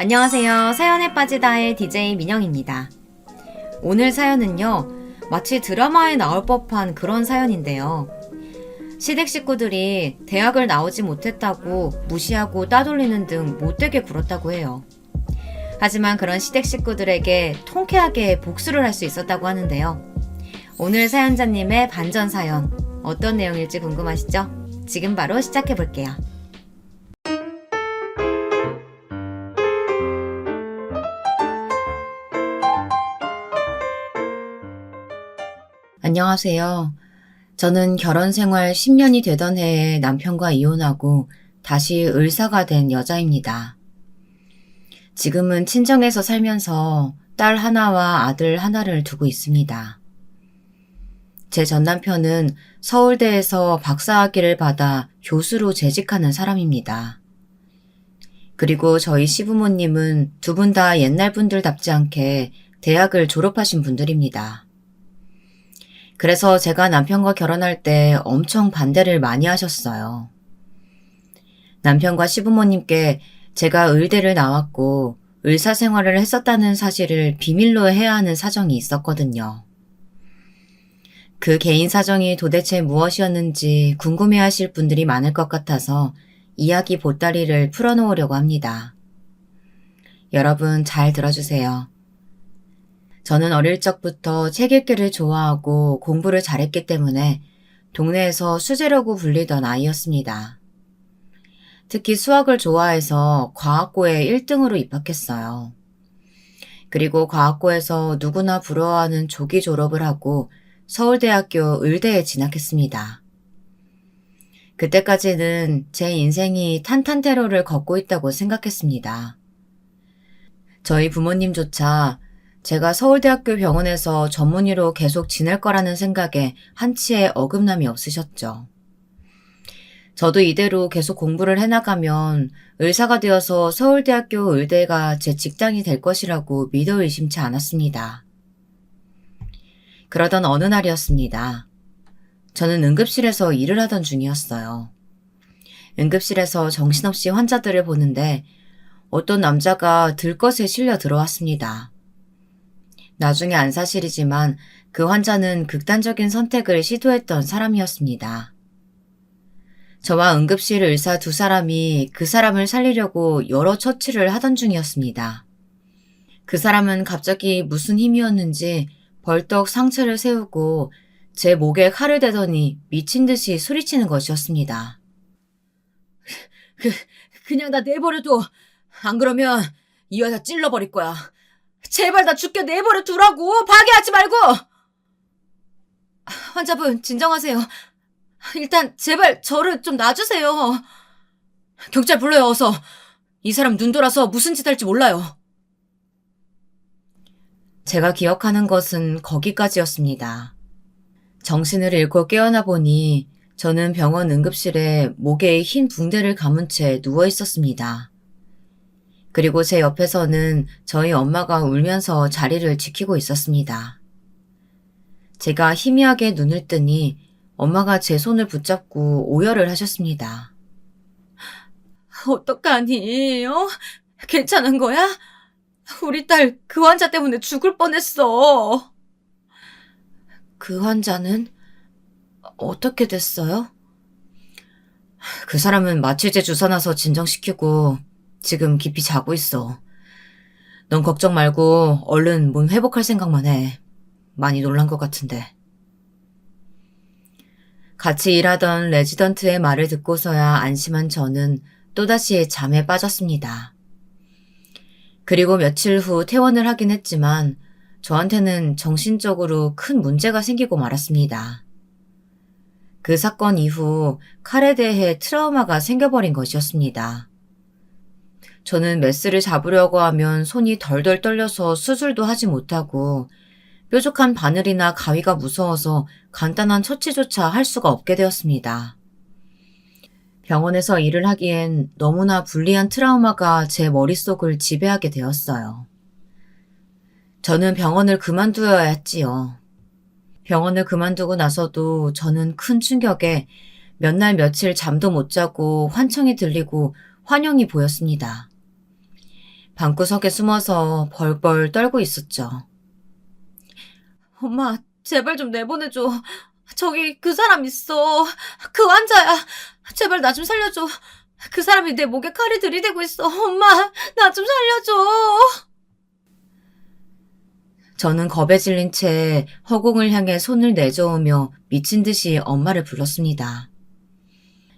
안녕하세요. 사연에 빠지다의 DJ 민영입니다. 오늘 사연은요, 마치 드라마에 나올 법한 그런 사연인데요. 시댁 식구들이 대학을 나오지 못했다고 무시하고 따돌리는 등 못되게 굴었다고 해요. 하지만 그런 시댁 식구들에게 통쾌하게 복수를 할 수 있었다고 하는데요. 오늘 사연자님의 반전 사연, 어떤 내용일지 궁금하시죠? 지금 바로 시작해 볼게요. 안녕하세요. 저는 결혼 생활 10년이 되던 해에 남편과 이혼하고 다시 을사가 된 여자입니다. 지금은 친정에서 살면서 딸 하나와 아들 하나를 두고 있습니다. 제 전 남편은 서울대에서 박사학위를 받아 교수로 재직하는 사람입니다. 그리고 저희 시부모님은 두 분 다 옛날 분들답지 않게 대학을 졸업하신 분들입니다. 그래서 제가 남편과 결혼할 때 엄청 반대를 많이 하셨어요. 남편과 시부모님께 제가 의대를 나왔고 의사 생활을 했었다는 사실을 비밀로 해야 하는 사정이 있었거든요. 그 개인 사정이 도대체 무엇이었는지 궁금해하실 분들이 많을 것 같아서 이야기 보따리를 풀어놓으려고 합니다. 여러분 잘 들어주세요. 저는 어릴 적부터 책 읽기를 좋아하고 공부를 잘했기 때문에 동네에서 수재라고 불리던 아이였습니다. 특히 수학을 좋아해서 과학고에 1등으로 입학했어요. 그리고 과학고에서 누구나 부러워하는 조기 졸업을 하고 서울대학교 의대에 진학했습니다. 그때까지는 제 인생이 탄탄대로를 걷고 있다고 생각했습니다. 저희 부모님조차 제가 서울대학교 병원에서 전문의로 계속 지낼 거라는 생각에 한치의 어긋남이 없으셨죠. 저도 이대로 계속 공부를 해나가면 의사가 되어서 서울대학교 의대가 제 직장이 될 것이라고 믿어 의심치 않았습니다. 그러던 어느 날이었습니다. 저는 응급실에서 일을 하던 중이었어요. 응급실에서 정신없이 환자들을 보는데 어떤 남자가 들것에 실려 들어왔습니다. 나중에 안 사실이지만 그 환자는 극단적인 선택을 시도했던 사람이었습니다. 저와 응급실 의사 두 사람이 그 사람을 살리려고 여러 처치를 하던 중이었습니다. 그 사람은 갑자기 무슨 힘이었는지 벌떡 상체를 세우고 제 목에 칼을 대더니 미친 듯이 소리치는 것이었습니다. 그냥 나 내버려둬. 안 그러면 이 여자 찔러버릴 거야. 제발 나 죽게 내버려 두라고. 파괴하지 말고. 환자분 진정하세요. 일단 제발 저를 좀 놔주세요. 경찰 불러요 어서. 이 사람 눈 돌아서 무슨 짓 할지 몰라요. 제가 기억하는 것은 거기까지였습니다. 정신을 잃고 깨어나 보니 저는 병원 응급실에 목에 흰 붕대를 감은 채 누워 있었습니다. 그리고 제 옆에서는 저희 엄마가 울면서 자리를 지키고 있었습니다. 제가 희미하게 눈을 뜨니 엄마가 제 손을 붙잡고 오열을 하셨습니다. 어떡하니? 괜찮은 거야? 우리 딸 그 환자 때문에 죽을 뻔했어. 그 환자는 어떻게 됐어요? 그 사람은 마취제 주사 놔서 진정시키고 지금 깊이 자고 있어. 넌 걱정 말고 얼른 몸 회복할 생각만 해. 많이 놀란 것 같은데. 같이 일하던 레지던트의 말을 듣고서야 안심한 저는 또다시 잠에 빠졌습니다. 그리고 며칠 후 퇴원을 하긴 했지만 저한테는 정신적으로 큰 문제가 생기고 말았습니다. 그 사건 이후 칼에 대해 트라우마가 생겨버린 것이었습니다. 저는 메스를 잡으려고 하면 손이 덜덜 떨려서 수술도 하지 못하고 뾰족한 바늘이나 가위가 무서워서 간단한 처치조차 할 수가 없게 되었습니다. 병원에서 일을 하기엔 너무나 불리한 트라우마가 제 머릿속을 지배하게 되었어요. 저는 병원을 그만두어야 했지요. 병원을 그만두고 나서도 저는 큰 충격에 몇 날 며칠 잠도 못 자고 환청이 들리고 환영이 보였습니다. 방구석에 숨어서 벌벌 떨고 있었죠. 엄마, 제발 좀 내보내줘. 저기 그 사람 있어. 그 환자야. 제발 나 좀 살려줘. 그 사람이 내 목에 칼을 들이대고 있어. 엄마, 나 좀 살려줘. 저는 겁에 질린 채 허공을 향해 손을 내저으며 미친 듯이 엄마를 불렀습니다.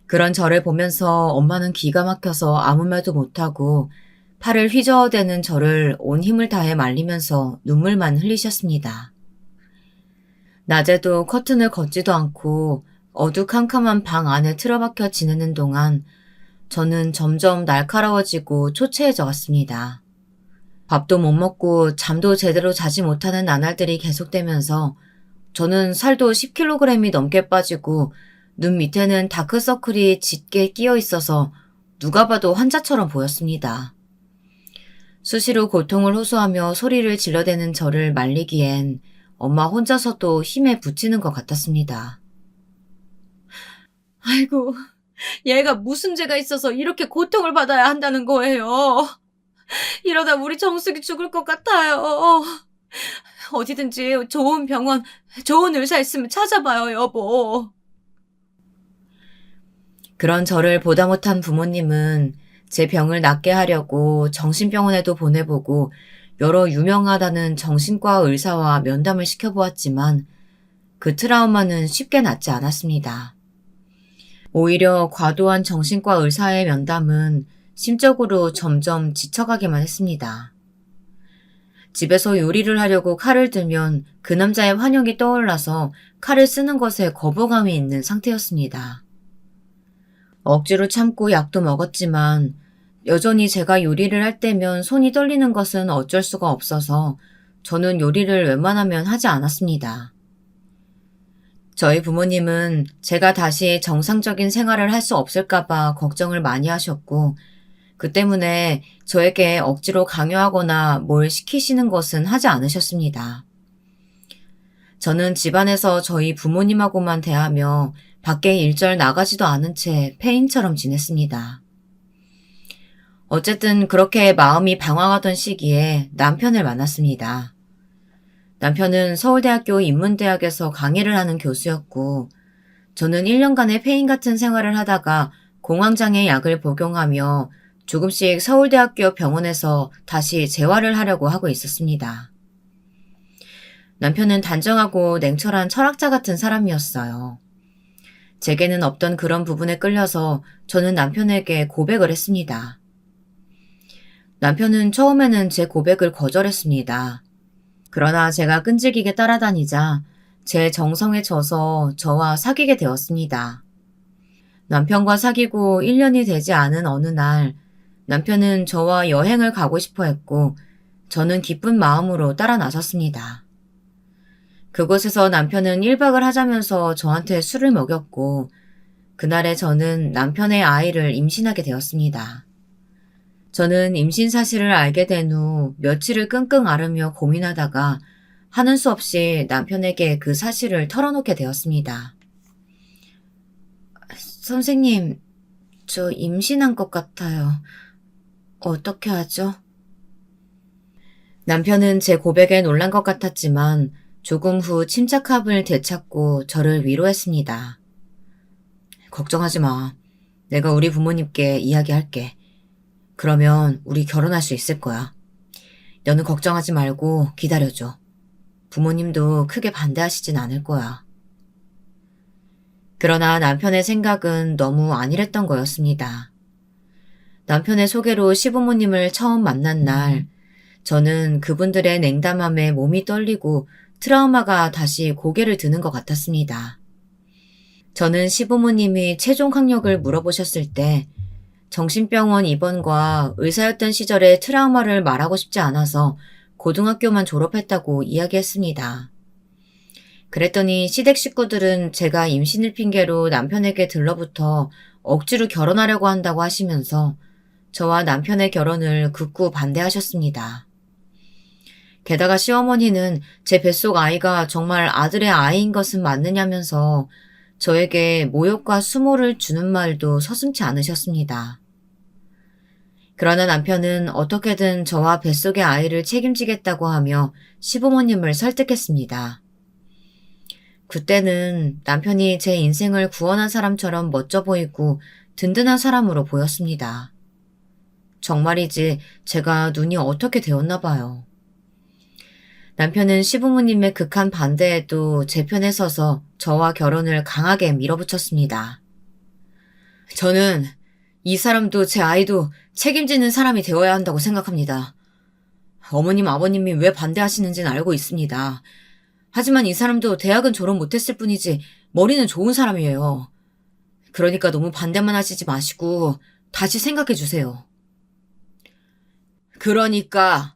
그런 저를 보면서 엄마는 기가 막혀서 아무 말도 못하고 팔을 휘저어대는 저를 온 힘을 다해 말리면서 눈물만 흘리셨습니다. 낮에도 커튼을 걷지도 않고 어두캄캄한 방 안에 틀어박혀 지내는 동안 저는 점점 날카로워지고 초췌해져 갔습니다. 밥도 못 먹고 잠도 제대로 자지 못하는 나날들이 계속되면서 저는 살도 10kg이 넘게 빠지고 눈 밑에는 다크서클이 짙게 끼어 있어서 누가 봐도 환자처럼 보였습니다. 수시로 고통을 호소하며 소리를 질러대는 저를 말리기엔 엄마 혼자서도 힘에 부치는 것 같았습니다. 아이고, 얘가 무슨 죄가 있어서 이렇게 고통을 받아야 한다는 거예요. 이러다 우리 정숙이 죽을 것 같아요. 어디든지 좋은 병원, 좋은 의사 있으면 찾아봐요, 여보. 그런 저를 보다 못한 부모님은 제 병을 낫게 하려고 정신병원에도 보내보고 여러 유명하다는 정신과 의사와 면담을 시켜보았지만 그 트라우마는 쉽게 낫지 않았습니다. 오히려 과도한 정신과 의사의 면담은 심적으로 점점 지쳐가기만 했습니다. 집에서 요리를 하려고 칼을 들면 그 남자의 환영이 떠올라서 칼을 쓰는 것에 거부감이 있는 상태였습니다. 억지로 참고 약도 먹었지만 여전히 제가 요리를 할 때면 손이 떨리는 것은 어쩔 수가 없어서 저는 요리를 웬만하면 하지 않았습니다. 저희 부모님은 제가 다시 정상적인 생활을 할 수 없을까봐 걱정을 많이 하셨고 그 때문에 저에게 억지로 강요하거나 뭘 시키시는 것은 하지 않으셨습니다. 저는 집안에서 저희 부모님하고만 대하며 밖에 일절 나가지도 않은 채 폐인처럼 지냈습니다. 어쨌든 그렇게 마음이 방황하던 시기에 남편을 만났습니다. 남편은 서울대학교 인문대학에서 강의를 하는 교수였고 저는 1년간의 폐인 같은 생활을 하다가 공황장애 약을 복용하며 조금씩 서울대학교 병원에서 다시 재활을 하려고 하고 있었습니다. 남편은 단정하고 냉철한 철학자 같은 사람이었어요. 제게는 없던 그런 부분에 끌려서 저는 남편에게 고백을 했습니다. 남편은 처음에는 제 고백을 거절했습니다. 그러나 제가 끈질기게 따라다니자 제 정성에 져서 저와 사귀게 되었습니다. 남편과 사귀고 1년이 되지 않은 어느 날 남편은 저와 여행을 가고 싶어 했고 저는 기쁜 마음으로 따라 나섰습니다. 그곳에서 남편은 1박을 하자면서 저한테 술을 먹였고 그날에 저는 남편의 아이를 임신하게 되었습니다. 저는 임신 사실을 알게 된 후 며칠을 끙끙 앓으며 고민하다가 하는 수 없이 남편에게 그 사실을 털어놓게 되었습니다. 선생님, 저 임신한 것 같아요. 어떻게 하죠? 남편은 제 고백에 놀란 것 같았지만 조금 후 침착함을 되찾고 저를 위로했습니다. 걱정하지 마. 내가 우리 부모님께 이야기할게. 그러면 우리 결혼할 수 있을 거야. 너는 걱정하지 말고 기다려줘. 부모님도 크게 반대하시진 않을 거야. 그러나 남편의 생각은 너무 안일했던 거였습니다. 남편의 소개로 시부모님을 처음 만난 날, 저는 그분들의 냉담함에 몸이 떨리고 트라우마가 다시 고개를 드는 것 같았습니다. 저는 시부모님이 최종 학력을 물어보셨을 때 정신병원 입원과 의사였던 시절의 트라우마를 말하고 싶지 않아서 고등학교만 졸업했다고 이야기했습니다. 그랬더니 시댁 식구들은 제가 임신을 핑계로 남편에게 들러붙어 억지로 결혼하려고 한다고 하시면서 저와 남편의 결혼을 극구 반대하셨습니다. 게다가 시어머니는 제 뱃속 아이가 정말 아들의 아이인 것은 맞느냐면서 저에게 모욕과 수모를 주는 말도 서슴지 않으셨습니다. 그러나 남편은 어떻게든 저와 뱃속의 아이를 책임지겠다고 하며 시부모님을 설득했습니다. 그때는 남편이 제 인생을 구원한 사람처럼 멋져 보이고 든든한 사람으로 보였습니다. 정말이지 제가 눈이 어떻게 되었나 봐요. 남편은 시부모님의 극한 반대에도 제 편에 서서 저와 결혼을 강하게 밀어붙였습니다. 저는 이 사람도 제 아이도 책임지는 사람이 되어야 한다고 생각합니다. 어머님, 아버님이 왜 반대하시는지는 알고 있습니다. 하지만 이 사람도 대학은 졸업 못했을 뿐이지 머리는 좋은 사람이에요. 그러니까 너무 반대만 하시지 마시고 다시 생각해 주세요. 그러니까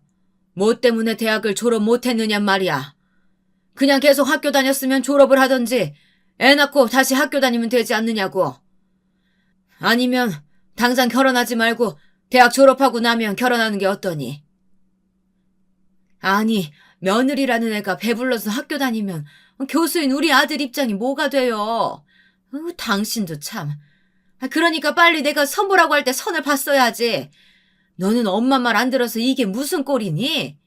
뭐 때문에 대학을 졸업 못했느냔 말이야. 그냥 계속 학교 다녔으면 졸업을 하던지 애 낳고 다시 학교 다니면 되지 않느냐고. 아니면 당장 결혼하지 말고 대학 졸업하고 나면 결혼하는 게 어떠니? 아니, 며느리라는 애가 배불러서 학교 다니면 교수인 우리 아들 입장이 뭐가 돼요? 당신도 참. 그러니까 빨리 내가 선보라고 할 때 선을 봤어야지. 너는 엄마 말 안 들어서 이게 무슨 꼴이니?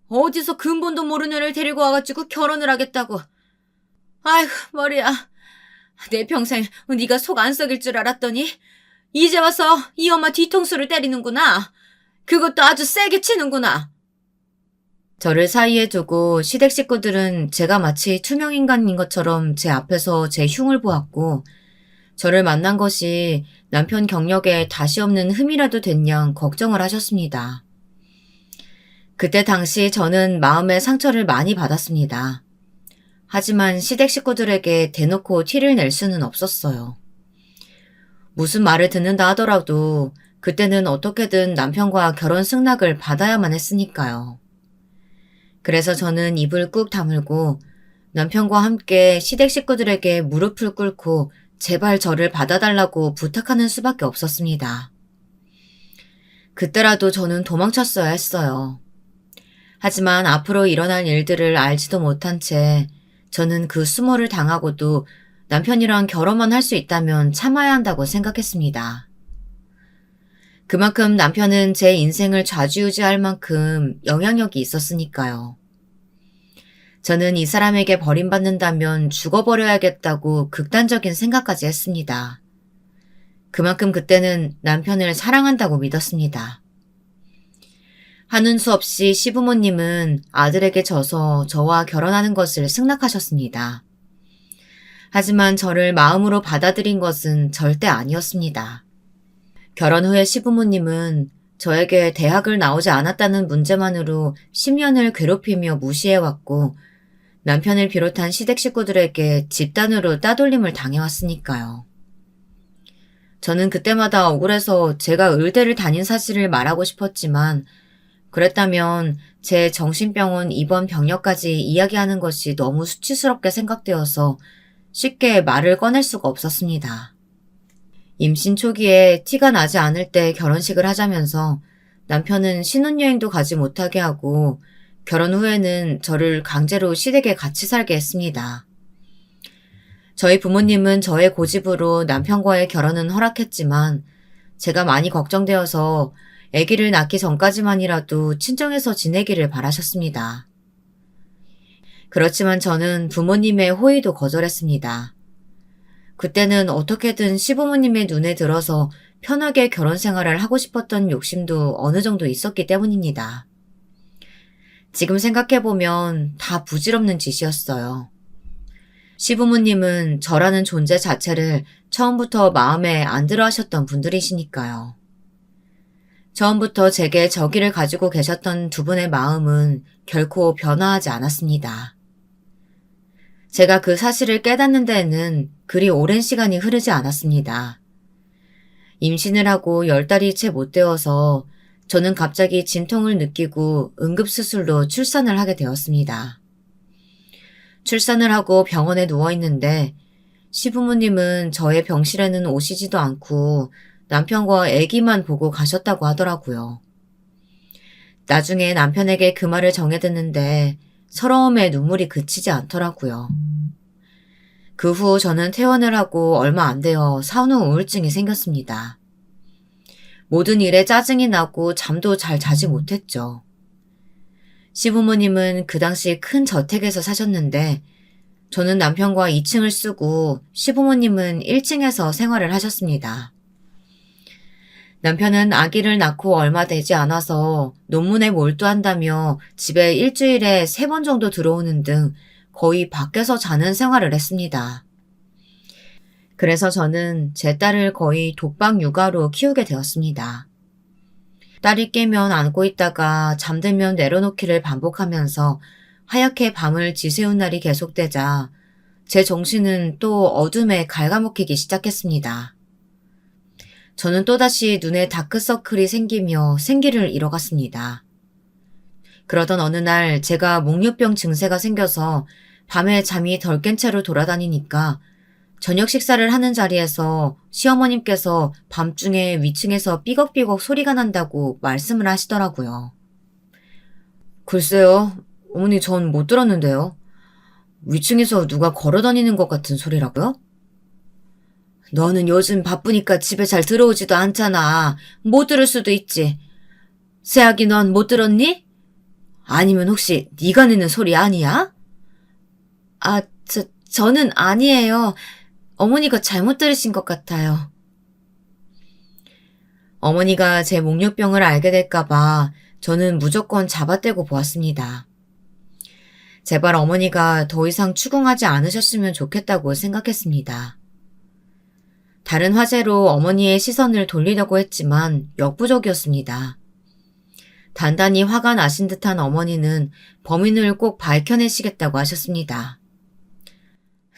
어디서 근본도 모르는 애를 데리고 와가지고 결혼을 하겠다고. 아이고, 머리야. 내 평생 네가 속 안 썩일 줄 알았더니 이제 와서 이 엄마 뒤통수를 때리는구나. 그것도 아주 세게 치는구나. 저를 사이에 두고 시댁 식구들은 제가 마치 투명인간인 것처럼 제 앞에서 제 흉을 보았고 저를 만난 것이 남편 경력에 다시 없는 흠이라도 됐냐 걱정을 하셨습니다. 그때 당시 저는 마음의 상처를 많이 받았습니다. 하지만 시댁 식구들에게 대놓고 티를 낼 수는 없었어요. 무슨 말을 듣는다 하더라도 그때는 어떻게든 남편과 결혼 승낙을 받아야만 했으니까요. 그래서 저는 입을 꾹 다물고 남편과 함께 시댁 식구들에게 무릎을 꿇고 제발 저를 받아달라고 부탁하는 수밖에 없었습니다. 그때라도 저는 도망쳤어야 했어요. 하지만 앞으로 일어날 일들을 알지도 못한 채 저는 그 수모를 당하고도 남편이랑 결혼만 할 수 있다면 참아야 한다고 생각했습니다. 그만큼 남편은 제 인생을 좌지우지할 만큼 영향력이 있었으니까요. 저는 이 사람에게 버림받는다면 죽어버려야겠다고 극단적인 생각까지 했습니다. 그만큼 그때는 남편을 사랑한다고 믿었습니다. 하는 수 없이 시부모님은 아들에게 져서 저와 결혼하는 것을 승낙하셨습니다. 하지만 저를 마음으로 받아들인 것은 절대 아니었습니다. 결혼 후에 시부모님은 저에게 대학을 나오지 않았다는 문제만으로 10년을 괴롭히며 무시해왔고 남편을 비롯한 시댁 식구들에게 집단으로 따돌림을 당해왔으니까요. 저는 그때마다 억울해서 제가 의대를 다닌 사실을 말하고 싶었지만 그랬다면 제 정신병원 입원 병력까지 이야기하는 것이 너무 수치스럽게 생각되어서 쉽게 말을 꺼낼 수가 없었습니다. 임신 초기에 티가 나지 않을 때 결혼식을 하자면서 남편은 신혼여행도 가지 못하게 하고 결혼 후에는 저를 강제로 시댁에 같이 살게 했습니다. 저희 부모님은 저의 고집으로 남편과의 결혼은 허락했지만 제가 많이 걱정되어서 아기를 낳기 전까지만이라도 친정에서 지내기를 바라셨습니다. 그렇지만 저는 부모님의 호의도 거절했습니다. 그때는 어떻게든 시부모님의 눈에 들어서 편하게 결혼 생활을 하고 싶었던 욕심도 어느 정도 있었기 때문입니다. 지금 생각해보면 다 부질없는 짓이었어요. 시부모님은 저라는 존재 자체를 처음부터 마음에 안 들어 하셨던 분들이시니까요. 처음부터 제게 저기를 가지고 계셨던 두 분의 마음은 결코 변화하지 않았습니다. 제가 그 사실을 깨닫는 데에는 그리 오랜 시간이 흐르지 않았습니다. 임신을 하고 10달이 채 못 되어서 저는 갑자기 진통을 느끼고 응급수술로 출산을 하게 되었습니다. 출산을 하고 병원에 누워있는데 시부모님은 저의 병실에는 오시지도 않고 남편과 아기만 보고 가셨다고 하더라고요. 나중에 남편에게 그 말을 정해 듣는데 서러움에 눈물이 그치지 않더라고요. 그 후 저는 퇴원을 하고 얼마 안 되어 산후 우울증이 생겼습니다. 모든 일에 짜증이 나고 잠도 잘 자지 못했죠. 시부모님은 그 당시 큰 저택에서 사셨는데 저는 남편과 2층을 쓰고 시부모님은 1층에서 생활을 하셨습니다. 남편은 아기를 낳고 얼마 되지 않아서 논문에 몰두한다며 집에 일주일에 3번 정도 들어오는 등 거의 밖에서 자는 생활을 했습니다. 그래서 저는 제 딸을 거의 독박 육아로 키우게 되었습니다. 딸이 깨면 안고 있다가 잠들면 내려놓기를 반복하면서 하얗게 밤을 지새운 날이 계속되자 제 정신은 또 어둠에 갉아먹히기 시작했습니다. 저는 또다시 눈에 다크서클이 생기며 생기를 잃어갔습니다. 그러던 어느 날 제가 목류병 증세가 생겨서 밤에 잠이 덜 깬 채로 돌아다니니까 저녁 식사를 하는 자리에서 시어머님께서 밤중에 위층에서 삐걱삐걱 소리가 난다고 말씀을 하시더라고요. 글쎄요, 어머니 전 못 들었는데요. 위층에서 누가 걸어다니는 것 같은 소리라고요? 너는 요즘 바쁘니까 집에 잘 들어오지도 않잖아. 못 들을 수도 있지. 새아기 넌 못 들었니? 아니면 혹시 네가 내는 소리 아니야? 저는 아니에요. 어머니가 잘못 들으신 것 같아요. 어머니가 제 목류병을 알게 될까봐 저는 무조건 잡아떼고 보았습니다. 제발 어머니가 더 이상 추궁하지 않으셨으면 좋겠다고 생각했습니다. 다른 화제로 어머니의 시선을 돌리려고 했지만 역부족이었습니다. 단단히 화가 나신 듯한 어머니는 범인을 꼭 밝혀내시겠다고 하셨습니다.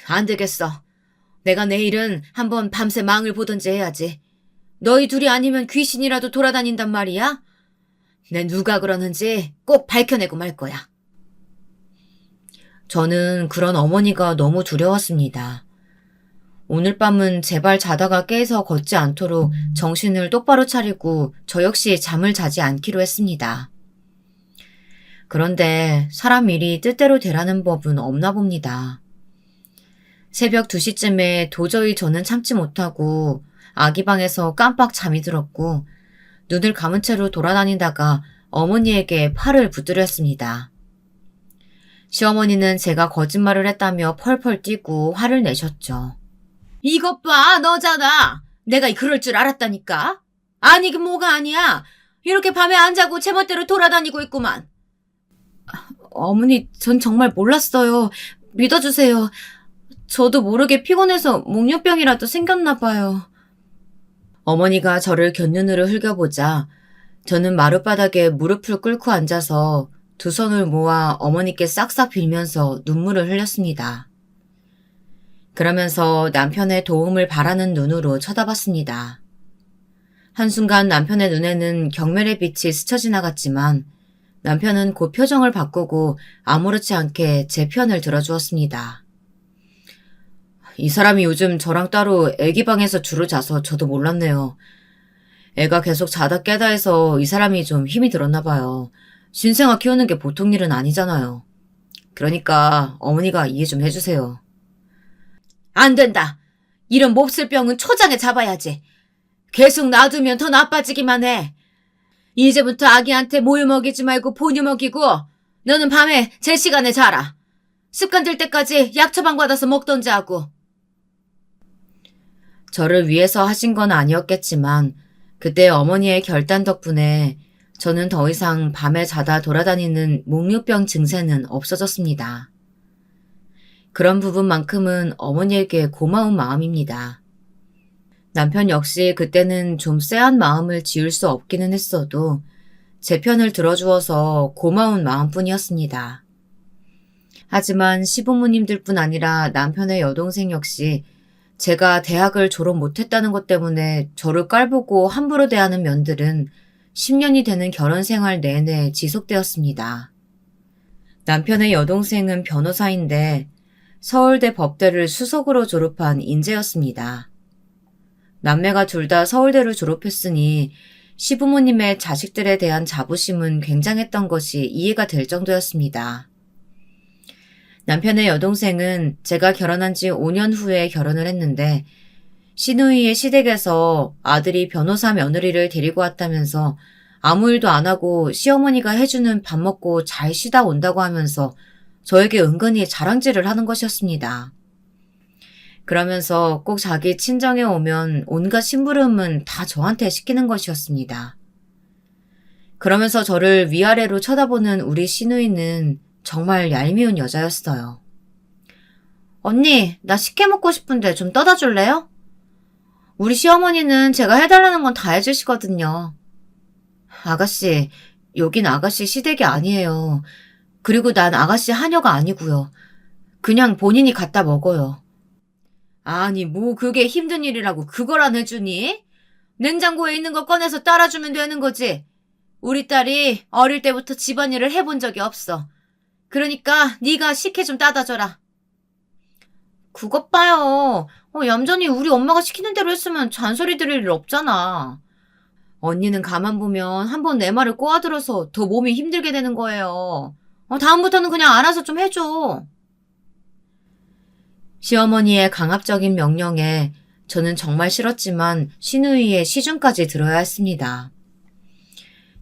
안 되겠어. 내가 내일은 한번 밤새 망을 보던지 해야지. 너희 둘이 아니면 귀신이라도 돌아다닌단 말이야? 내 누가 그러는지 꼭 밝혀내고 말 거야. 저는 그런 어머니가 너무 두려웠습니다. 오늘 밤은 제발 자다가 깨서 걷지 않도록 정신을 똑바로 차리고 저 역시 잠을 자지 않기로 했습니다. 그런데 사람 일이 뜻대로 되라는 법은 없나 봅니다. 새벽 2시쯤에 도저히 저는 참지 못하고 아기 방에서 깜빡 잠이 들었고 눈을 감은 채로 돌아다니다가 어머니에게 팔을 붙들였습니다. 시어머니는 제가 거짓말을 했다며 펄펄 뛰고 화를 내셨죠. 이것 봐, 너잖아. 내가 그럴 줄 알았다니까. 아니, 그 뭐가 아니야. 이렇게 밤에 안 자고 제멋대로 돌아다니고 있구만. 어머니, 전 정말 몰랐어요. 믿어주세요. 저도 모르게 피곤해서 목류병이라도 생겼나 봐요. 어머니가 저를 곁눈으로 흘겨보자 저는 마룻바닥에 무릎을 꿇고 앉아서 두 손을 모아 어머니께 싹싹 빌면서 눈물을 흘렸습니다. 그러면서 남편의 도움을 바라는 눈으로 쳐다봤습니다. 한순간 남편의 눈에는 경멸의 빛이 스쳐 지나갔지만 남편은 곧 표정을 바꾸고 아무렇지 않게 제 편을 들어주었습니다. 이 사람이 요즘 저랑 따로 애기 방에서 주로 자서 저도 몰랐네요. 애가 계속 자다 깨다 해서 이 사람이 좀 힘이 들었나 봐요. 신생아 키우는 게 보통 일은 아니잖아요. 그러니까 어머니가 이해 좀 해주세요. 안 된다. 이런 몹쓸 병은 초장에 잡아야지. 계속 놔두면 더 나빠지기만 해. 이제부터 아기한테 모유 먹이지 말고 본유 먹이고 너는 밤에 제 시간에 자라. 습관 들 때까지 약 처방 받아서 먹던지 하고. 저를 위해서 하신 건 아니었겠지만 그때 어머니의 결단 덕분에 저는 더 이상 밤에 자다 돌아다니는 목류병 증세는 없어졌습니다. 그런 부분만큼은 어머니에게 고마운 마음입니다. 남편 역시 그때는 좀 쎄한 마음을 지울 수 없기는 했어도 제 편을 들어주어서 고마운 마음뿐이었습니다. 하지만 시부모님들뿐 아니라 남편의 여동생 역시 제가 대학을 졸업 못했다는 것 때문에 저를 깔보고 함부로 대하는 면들은 10년이 되는 결혼 생활 내내 지속되었습니다. 남편의 여동생은 변호사인데 서울대 법대를 수석으로 졸업한 인재였습니다. 남매가 둘 다 서울대를 졸업했으니 시부모님의 자식들에 대한 자부심은 굉장했던 것이 이해가 될 정도였습니다. 남편의 여동생은 제가 결혼한 지 5년 후에 결혼을 했는데 시누이의 시댁에서 아들이 변호사 며느리를 데리고 왔다면서 아무 일도 안 하고 시어머니가 해주는 밥 먹고 잘 쉬다 온다고 하면서 저에게 은근히 자랑질을 하는 것이었습니다. 그러면서 꼭 자기 친정에 오면 온갖 심부름은 다 저한테 시키는 것이었습니다. 그러면서 저를 위아래로 쳐다보는 우리 시누이는 정말 얄미운 여자였어요. 언니, 나 식혜 먹고 싶은데 좀 떠다 줄래요? 우리 시어머니는 제가 해달라는 건 다 해주시거든요. 아가씨, 여긴 아가씨 시댁이 아니에요. 그리고 난 아가씨 하녀가 아니고요. 그냥 본인이 갖다 먹어요. 아니, 뭐 그게 힘든 일이라고 그걸 안 해주니? 냉장고에 있는 거 꺼내서 따라주면 되는 거지. 우리 딸이 어릴 때부터 집안일을 해본 적이 없어. 그러니까 네가 식혜 좀 따다 줘라. 그것 봐요. 얌전히 우리 엄마가 시키는 대로 했으면 잔소리 들을 일 없잖아. 언니는 가만 보면 한번 내 말을 꼬아들어서 더 몸이 힘들게 되는 거예요. 다음부터는 그냥 알아서 좀 해줘. 시어머니의 강압적인 명령에 저는 정말 싫었지만 시누이의 시중까지 들어야 했습니다.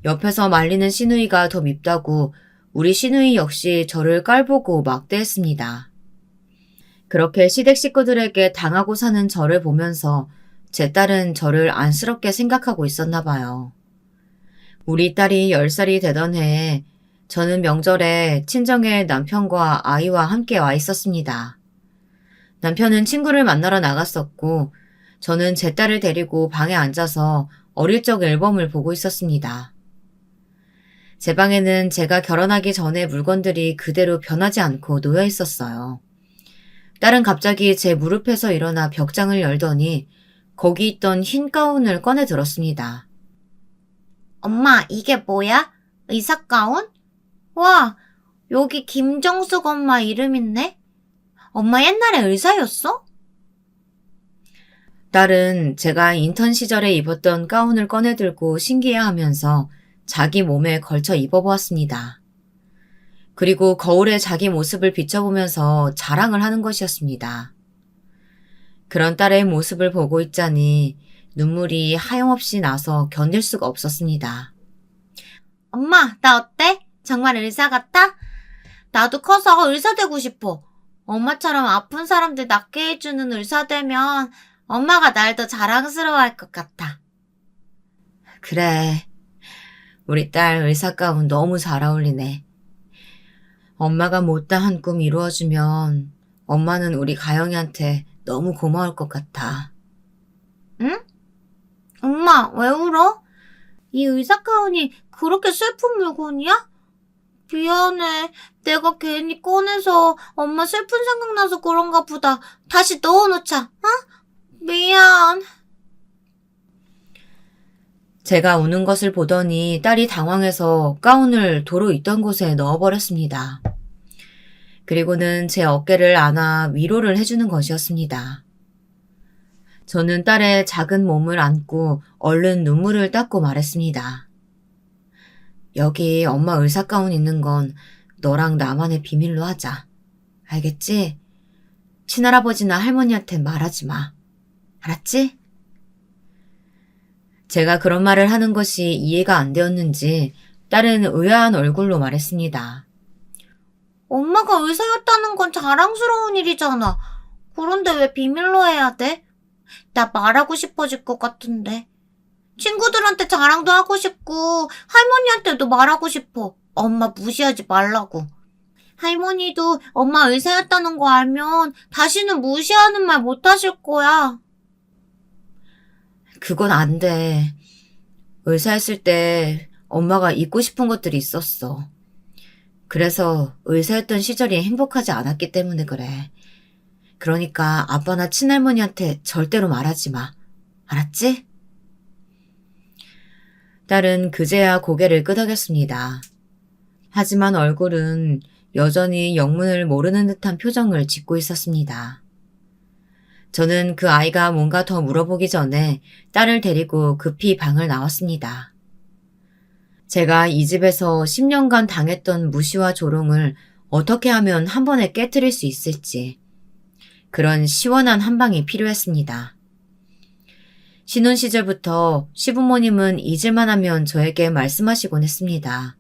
옆에서 말리는 시누이가 더 밉다고 우리 시누이 역시 저를 깔보고 막대했습니다. 그렇게 시댁 식구들에게 당하고 사는 저를 보면서 제 딸은 저를 안쓰럽게 생각하고 있었나 봐요. 우리 딸이 10살이 되던 해에 저는 명절에 친정에 남편과 아이와 함께 와 있었습니다. 남편은 친구를 만나러 나갔었고 저는 제 딸을 데리고 방에 앉아서 어릴 적 앨범을 보고 있었습니다. 제 방에는 제가 결혼하기 전에 물건들이 그대로 변하지 않고 놓여 있었어요. 딸은 갑자기 제 무릎에서 일어나 벽장을 열더니 거기 있던 흰 가운을 꺼내 들었습니다. 엄마, 이게 뭐야? 의사 가운? 와, 여기 김정숙 엄마 이름 있네? 엄마 옛날에 의사였어? 딸은 제가 인턴 시절에 입었던 가운을 꺼내 들고 신기해하면서 자기 몸에 걸쳐 입어보았습니다. 그리고 거울에 자기 모습을 비춰보면서 자랑을 하는 것이었습니다. 그런 딸의 모습을 보고 있자니 눈물이 하염없이 나서 견딜 수가 없었습니다. 엄마, 나 어때? 정말 의사 같아? 나도 커서 의사 되고 싶어. 엄마처럼 아픈 사람들 낫게 해주는 의사 되면 엄마가 날 더 자랑스러워할 것 같아. 그래, 우리 딸 의사 가운 너무 잘 어울리네. 엄마가 못다한 꿈 이루어주면 엄마는 우리 가영이한테 너무 고마울 것 같아. 응? 엄마, 왜 울어? 이 의사 가운이 그렇게 슬픈 물건이야? 미안해. 내가 괜히 꺼내서 엄마 슬픈 생각나서 그런가 보다. 다시 넣어놓자. 미안. 제가 우는 것을 보더니 딸이 당황해서 가운을 도로 있던 곳에 넣어버렸습니다. 그리고는 제 어깨를 안아 위로를 해주는 것이었습니다. 저는 딸의 작은 몸을 안고 얼른 눈물을 닦고 말했습니다. 여기 엄마 의사 가운 있는 건 너랑 나만의 비밀로 하자. 알겠지? 친할아버지나 할머니한테 말하지 마. 알았지? 제가 그런 말을 하는 것이 이해가 안 되었는지 딸은 의아한 얼굴로 말했습니다. 엄마가 의사였다는 건 자랑스러운 일이잖아. 그런데 왜 비밀로 해야 돼? 나 말하고 싶어질 것 같은데. 친구들한테 자랑도 하고 싶고 할머니한테도 말하고 싶어. 엄마 무시하지 말라고. 할머니도 엄마 의사였다는 거 알면 다시는 무시하는 말 못하실 거야. 그건 안 돼. 의사였을 때 엄마가 잊고 싶은 것들이 있었어. 그래서 의사였던 시절이 행복하지 않았기 때문에 그래. 그러니까 아빠나 친할머니한테 절대로 말하지 마. 알았지? 딸은 그제야 고개를 끄덕였습니다. 하지만 얼굴은 여전히 영문을 모르는 듯한 표정을 짓고 있었습니다. 저는 그 아이가 뭔가 더 물어보기 전에 딸을 데리고 급히 방을 나왔습니다. 제가 이 집에서 10년간 당했던 무시와 조롱을 어떻게 하면 한 번에 깨트릴 수 있을지 그런 시원한 한 방이 필요했습니다. 신혼 시절부터 시부모님은 잊을만 하면 저에게 말씀하시곤 했습니다.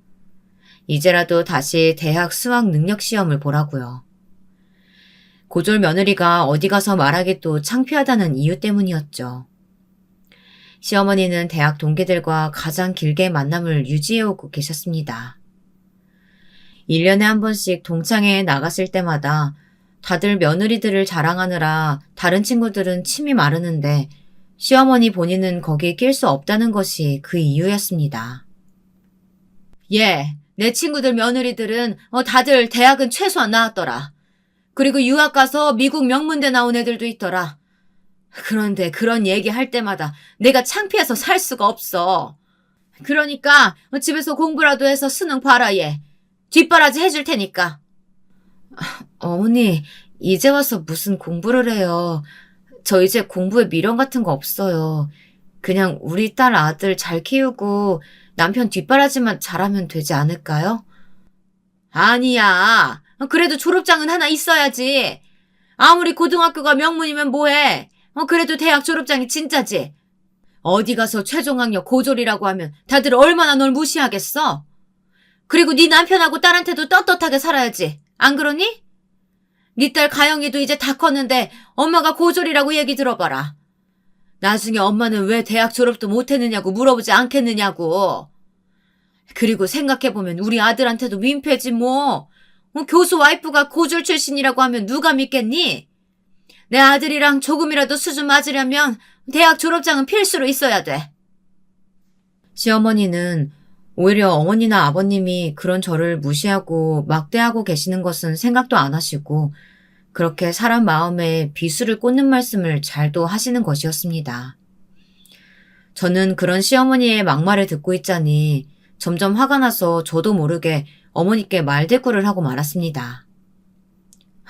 이제라도 다시 대학 수학 능력 시험을 보라고요. 고졸 며느리가 어디 가서 말하기도 창피하다는 이유 때문이었죠. 시어머니는 대학 동기들과 가장 길게 만남을 유지해오고 계셨습니다. 1년에 한 번씩 동창회에 나갔을 때마다 다들 며느리들을 자랑하느라 다른 친구들은 침이 마르는데 시어머니 본인은 거기에 낄 수 없다는 것이 그 이유였습니다. 예, 내 친구들 며느리들은 다들 대학은 최소한 나왔더라. 그리고 유학 가서 미국 명문대 나온 애들도 있더라. 그런데 그런 얘기 할 때마다 내가 창피해서 살 수가 없어. 그러니까 집에서 공부라도 해서 수능 봐라 얘. 뒷바라지 해줄 테니까. 어머니, 이제 와서 무슨 공부를 해요. 저 이제 공부에 미련 같은 거 없어요. 그냥 우리 딸 아들 잘 키우고 남편 뒷바라지만 잘하면 되지 않을까요? 아니야. 그래도 졸업장은 하나 있어야지. 아무리 고등학교가 명문이면 뭐해. 그래도 대학 졸업장이 진짜지. 어디 가서 최종학력 고졸이라고 하면 다들 얼마나 널 무시하겠어? 그리고 네 남편하고 딸한테도 떳떳하게 살아야지. 안 그러니? 네 딸 가영이도 이제 다 컸는데 엄마가 고졸이라고 얘기 들어봐라. 나중에 엄마는 왜 대학 졸업도 못했느냐고 물어보지 않겠느냐고. 그리고 생각해보면 우리 아들한테도 민폐지 뭐. 교수 와이프가 고졸 출신이라고 하면 누가 믿겠니? 내 아들이랑 조금이라도 수준 맞으려면 대학 졸업장은 필수로 있어야 돼. 시어머니는 오히려 어머니나 아버님이 그런 저를 무시하고 막대하고 계시는 것은 생각도 안 하시고 그렇게 사람 마음에 비수를 꽂는 말씀을 잘도 하시는 것이었습니다. 저는 그런 시어머니의 막말을 듣고 있자니 점점 화가 나서 저도 모르게 어머니께 말대꾸를 하고 말았습니다.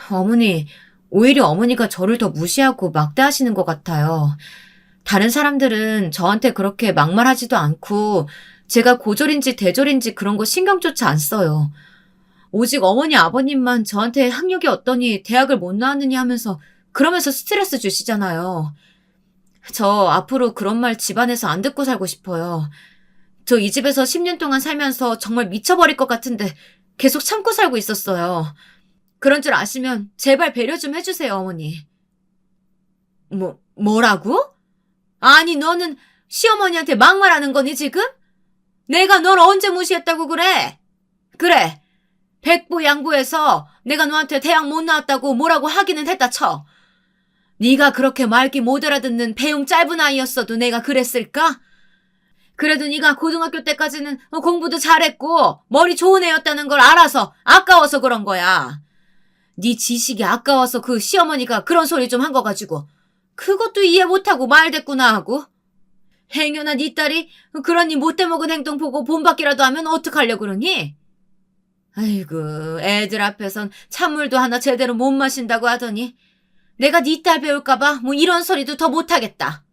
어머니, 오히려 어머니가 저를 더 무시하고 막대하시는 것 같아요. 다른 사람들은 저한테 그렇게 막말하지도 않고 제가 고졸인지 대졸인지 그런 거 신경조차 안 써요. 오직 어머니 아버님만 저한테 학력이 어떠니 대학을 못 나왔느냐 하면서 그러면서 스트레스 주시잖아요. 저 앞으로 그런 말 집안에서 안 듣고 살고 싶어요. 저 이 집에서 10년 동안 살면서 정말 미쳐버릴 것 같은데 계속 참고 살고 있었어요. 그런 줄 아시면 제발 배려 좀 해주세요, 어머니. 뭐라고? 아니, 너는 시어머니한테 막말하는 거니, 지금? 내가 널 언제 무시했다고 그래? 그래. 백보양보해서 내가 너한테 대학 못 나왔다고 뭐라고 하기는 했다 쳐. 네가 그렇게 말귀 못 알아듣는 배움 짧은 아이였어도 내가 그랬을까? 그래도 네가 고등학교 때까지는 공부도 잘했고 머리 좋은 애였다는 걸 알아서 아까워서 그런 거야. 네 지식이 아까워서 그 시어머니가 그런 소리 좀 한 거 가지고 그것도 이해 못하고 말댔구나 하고. 행여나 네 딸이 그런 네 못돼먹은 행동 보고 본받기라도 하면 어떡하려고 그러니? 아이고, 애들 앞에선 찬물도 하나 제대로 못 마신다고 하더니 내가 네 딸 배울까봐 뭐 이런 소리도 더 못하겠다.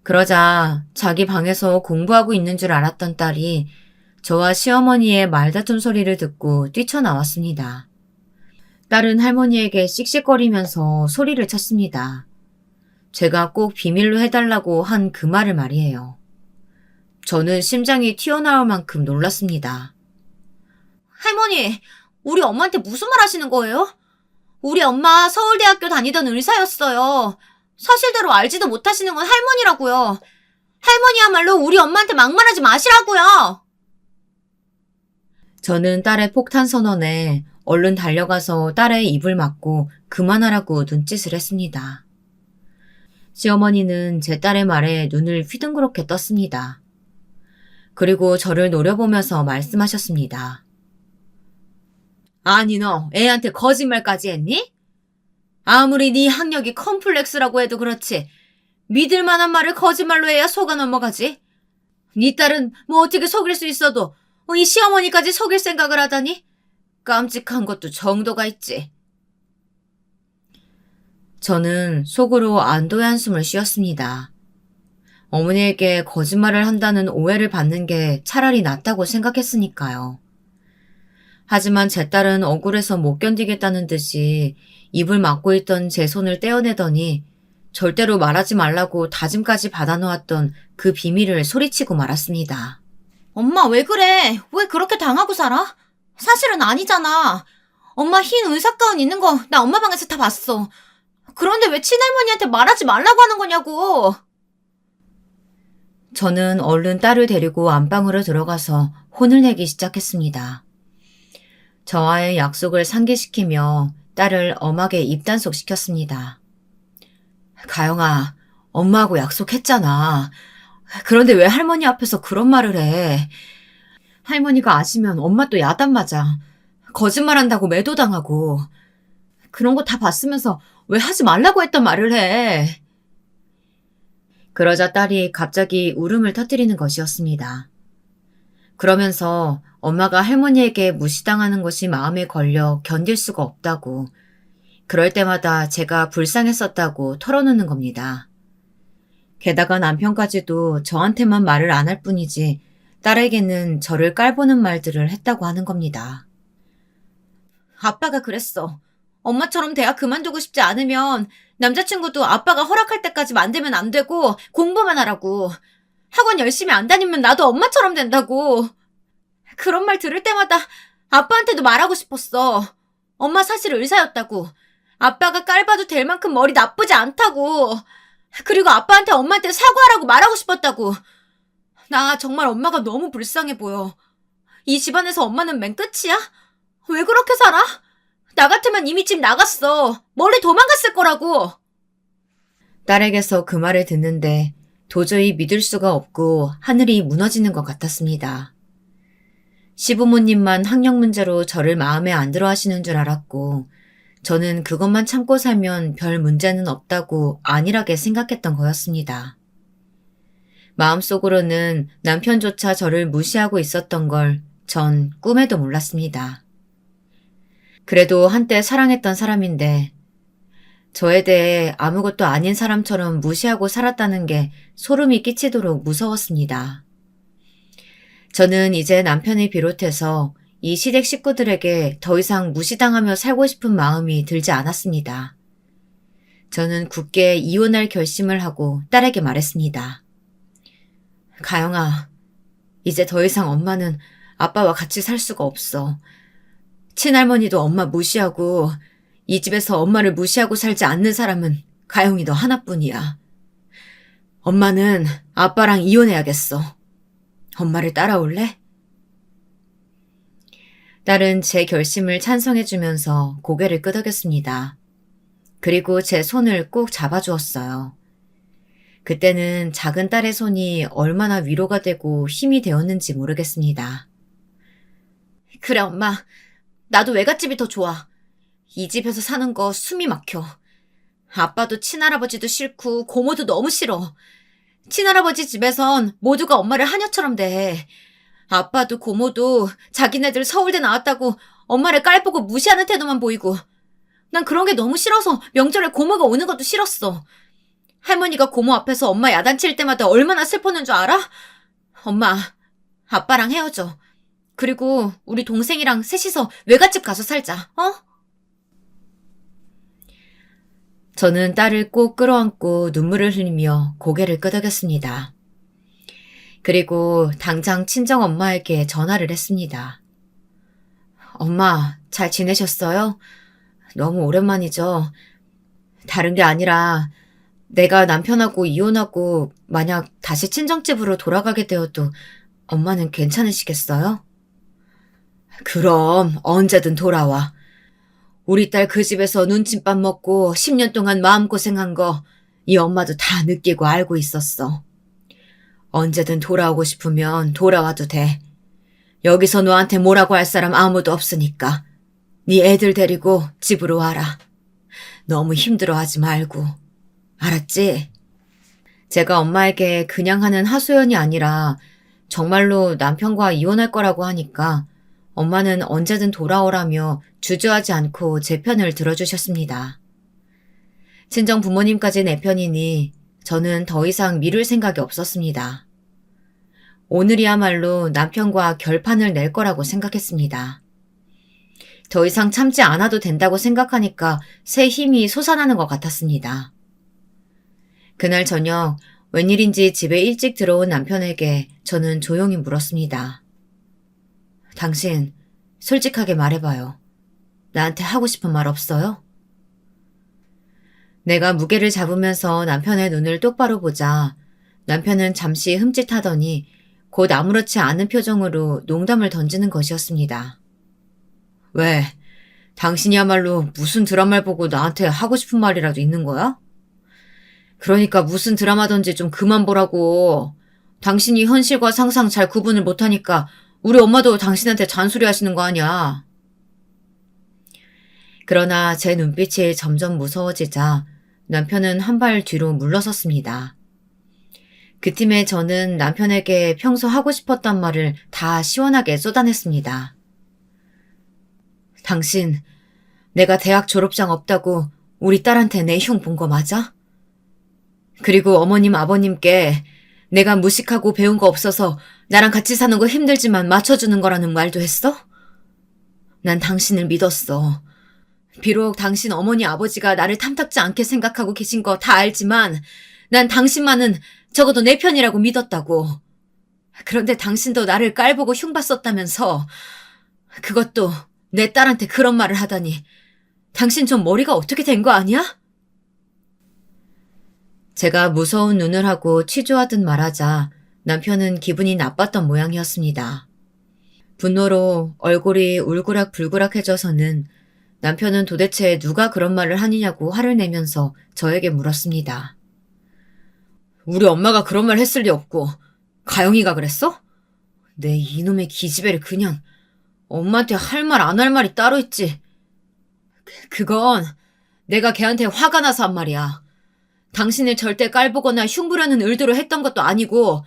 그러자 자기 방에서 공부하고 있는 줄 알았던 딸이 저와 시어머니의 말다툼 소리를 듣고 뛰쳐나왔습니다. 딸은 할머니에게 씩씩거리면서 소리를 쳤습니다. 제가 꼭 비밀로 해달라고 한 그 말을 말이에요. 저는 심장이 튀어나올 만큼 놀랐습니다. 할머니, 우리 엄마한테 무슨 말 하시는 거예요? 우리 엄마 서울대학교 다니던 의사였어요. 사실대로 알지도 못하시는 건 할머니라고요. 할머니야말로 우리 엄마한테 막말하지 마시라고요. 저는 딸의 폭탄 선언에 얼른 달려가서 딸의 입을 막고 그만하라고 눈짓을 했습니다. 시어머니는 제 딸의 말에 눈을 휘둥그렇게 떴습니다. 그리고 저를 노려보면서 말씀하셨습니다. 아니 너 애한테 거짓말까지 했니? 아무리 네 학력이 컴플렉스라고 해도 그렇지 믿을 만한 말을 거짓말로 해야 속아 넘어가지. 네 딸은 뭐 어떻게 속일 수 있어도 이 시어머니까지 속일 생각을 하다니 깜찍한 것도 정도가 있지. 저는 속으로 안도의 한숨을 쉬었습니다. 어머니에게 거짓말을 한다는 오해를 받는 게 차라리 낫다고 생각했으니까요. 하지만 제 딸은 억울해서 못 견디겠다는 듯이 입을 막고 있던 제 손을 떼어내더니 절대로 말하지 말라고 다짐까지 받아놓았던 그 비밀을 소리치고 말았습니다. 엄마 왜 그래? 왜 그렇게 당하고 살아? 사실은 아니잖아. 엄마 흰 의사가운 있는 거 나 엄마 방에서 다 봤어. 그런데 왜 친할머니한테 말하지 말라고 하는 거냐고. 저는 얼른 딸을 데리고 안방으로 들어가서 혼을 내기 시작했습니다. 저와의 약속을 상기시키며 딸을 엄하게 입단속시켰습니다. 가영아, 엄마하고 약속했잖아. 그런데 왜 할머니 앞에서 그런 말을 해? 할머니가 아시면 엄마 또 야단 맞아. 거짓말한다고 매도당하고. 그런 거 다 봤으면서 왜 하지 말라고 했던 말을 해? 그러자 딸이 갑자기 울음을 터뜨리는 것이었습니다. 그러면서 엄마가 할머니에게 무시당하는 것이 마음에 걸려 견딜 수가 없다고, 그럴 때마다 제가 불쌍했었다고 털어놓는 겁니다. 게다가 남편까지도 저한테만 말을 안 할 뿐이지 딸에게는 저를 깔보는 말들을 했다고 하는 겁니다. 아빠가 그랬어. 엄마처럼 대학 그만두고 싶지 않으면 남자친구도 아빠가 허락할 때까지 만들면 안 되고 공부만 하라고. 학원 열심히 안 다니면 나도 엄마처럼 된다고. 그런 말 들을 때마다 아빠한테도 말하고 싶었어. 엄마 사실 의사였다고. 아빠가 깔봐도 될 만큼 머리 나쁘지 않다고. 그리고 아빠한테 엄마한테 사과하라고 말하고 싶었다고. 나 정말 엄마가 너무 불쌍해 보여. 이 집안에서 엄마는 맨 끝이야? 왜 그렇게 살아? 나 같으면 이미 집 나갔어. 멀리 도망갔을 거라고. 딸에게서 그 말을 듣는데 도저히 믿을 수가 없고 하늘이 무너지는 것 같았습니다. 시부모님만 학력 문제로 저를 마음에 안 들어 하시는 줄 알았고, 저는 그것만 참고 살면 별 문제는 없다고 안일하게 생각했던 거였습니다. 마음속으로는 남편조차 저를 무시하고 있었던 걸 전 꿈에도 몰랐습니다. 그래도 한때 사랑했던 사람인데 저에 대해 아무것도 아닌 사람처럼 무시하고 살았다는 게 소름이 끼치도록 무서웠습니다. 저는 이제 남편을 비롯해서 이 시댁 식구들에게 더 이상 무시당하며 살고 싶은 마음이 들지 않았습니다. 저는 굳게 이혼할 결심을 하고 딸에게 말했습니다. 가영아, 이제 더 이상 엄마는 아빠와 같이 살 수가 없어. 친할머니도 엄마 무시하고 이 집에서 엄마를 무시하고 살지 않는 사람은 가영이 너 하나뿐이야. 엄마는 아빠랑 이혼해야겠어. 엄마를 따라올래? 딸은 제 결심을 찬성해주면서 고개를 끄덕였습니다. 그리고 제 손을 꼭 잡아주었어요. 그때는 작은 딸의 손이 얼마나 위로가 되고 힘이 되었는지 모르겠습니다. 그래 엄마. 나도 외갓집이 더 좋아. 이 집에서 사는 거 숨이 막혀. 아빠도 친할아버지도 싫고 고모도 너무 싫어. 친할아버지 집에선 모두가 엄마를 하녀처럼 대해. 아빠도 고모도 자기네들 서울대 나왔다고 엄마를 깔보고 무시하는 태도만 보이고. 난 그런 게 너무 싫어서 명절에 고모가 오는 것도 싫었어. 할머니가 고모 앞에서 엄마 야단칠 때마다 얼마나 슬펐는 줄 알아? 엄마, 아빠랑 헤어져. 그리고 우리 동생이랑 셋이서 외갓집 가서 살자, 어? 저는 딸을 꼭 끌어안고 눈물을 흘리며 고개를 끄덕였습니다. 그리고 당장 친정엄마에게 전화를 했습니다. 엄마, 잘 지내셨어요? 너무 오랜만이죠? 다른 게 아니라 내가 남편하고 이혼하고 만약 다시 친정집으로 돌아가게 되어도 엄마는 괜찮으시겠어요? 그럼 언제든 돌아와. 우리 딸 그 집에서 눈칫밥 먹고 10년 동안 마음고생한 거 이 엄마도 다 느끼고 알고 있었어. 언제든 돌아오고 싶으면 돌아와도 돼. 여기서 너한테 뭐라고 할 사람 아무도 없으니까 네 애들 데리고 집으로 와라. 너무 힘들어하지 말고. 알았지? 제가 엄마에게 그냥 하는 하소연이 아니라 정말로 남편과 이혼할 거라고 하니까 엄마는 언제든 돌아오라며 주저하지 않고 제 편을 들어주셨습니다. 친정 부모님까지 내 편이니 저는 더 이상 미룰 생각이 없었습니다. 오늘이야말로 남편과 결판을 낼 거라고 생각했습니다. 더 이상 참지 않아도 된다고 생각하니까 새 힘이 솟아나는 것 같았습니다. 그날 저녁 웬일인지 집에 일찍 들어온 남편에게 저는 조용히 물었습니다. 당신, 솔직하게 말해봐요. 나한테 하고 싶은 말 없어요? 내가 무게를 잡으면서 남편의 눈을 똑바로 보자 남편은 잠시 흠칫하더니 곧 아무렇지 않은 표정으로 농담을 던지는 것이었습니다. 왜? 당신이야말로 무슨 드라마를 보고 나한테 하고 싶은 말이라도 있는 거야? 그러니까 무슨 드라마든지 좀 그만 보라고. 당신이 현실과 상상 잘 구분을 못하니까 우리 엄마도 당신한테 잔소리 하시는 거 아니야. 그러나 제 눈빛이 점점 무서워지자 남편은 한 발 뒤로 물러섰습니다. 그 틈에 저는 남편에게 평소 하고 싶었던 말을 다 시원하게 쏟아냈습니다. 당신, 내가 대학 졸업장 없다고 우리 딸한테 내 흉 본 거 맞아? 그리고 어머님, 아버님께 내가 무식하고 배운 거 없어서 나랑 같이 사는 거 힘들지만 맞춰주는 거라는 말도 했어? 난 당신을 믿었어. 비록 당신 어머니, 아버지가 나를 탐탁지 않게 생각하고 계신 거 다 알지만 난 당신만은 적어도 내 편이라고 믿었다고. 그런데 당신도 나를 깔보고 흉봤었다면서 그것도 내 딸한테 그런 말을 하다니. 당신 좀 머리가 어떻게 된 거 아니야? 제가 무서운 눈을 하고 취조하듯 말하자 남편은 기분이 나빴던 모양이었습니다. 분노로 얼굴이 울그락불그락해져서는 남편은 도대체 누가 그런 말을 하느냐고 화를 내면서 저에게 물었습니다. 우리 엄마가 그런 말 했을 리 없고 가영이가 그랬어? 내 이놈의 기집애를 그냥 엄마한테 할 말 안 할 말이 따로 있지. 그건 내가 걔한테 화가 나서 한 말이야. 당신을 절대 깔보거나 흉보려는 의도로 했던 것도 아니고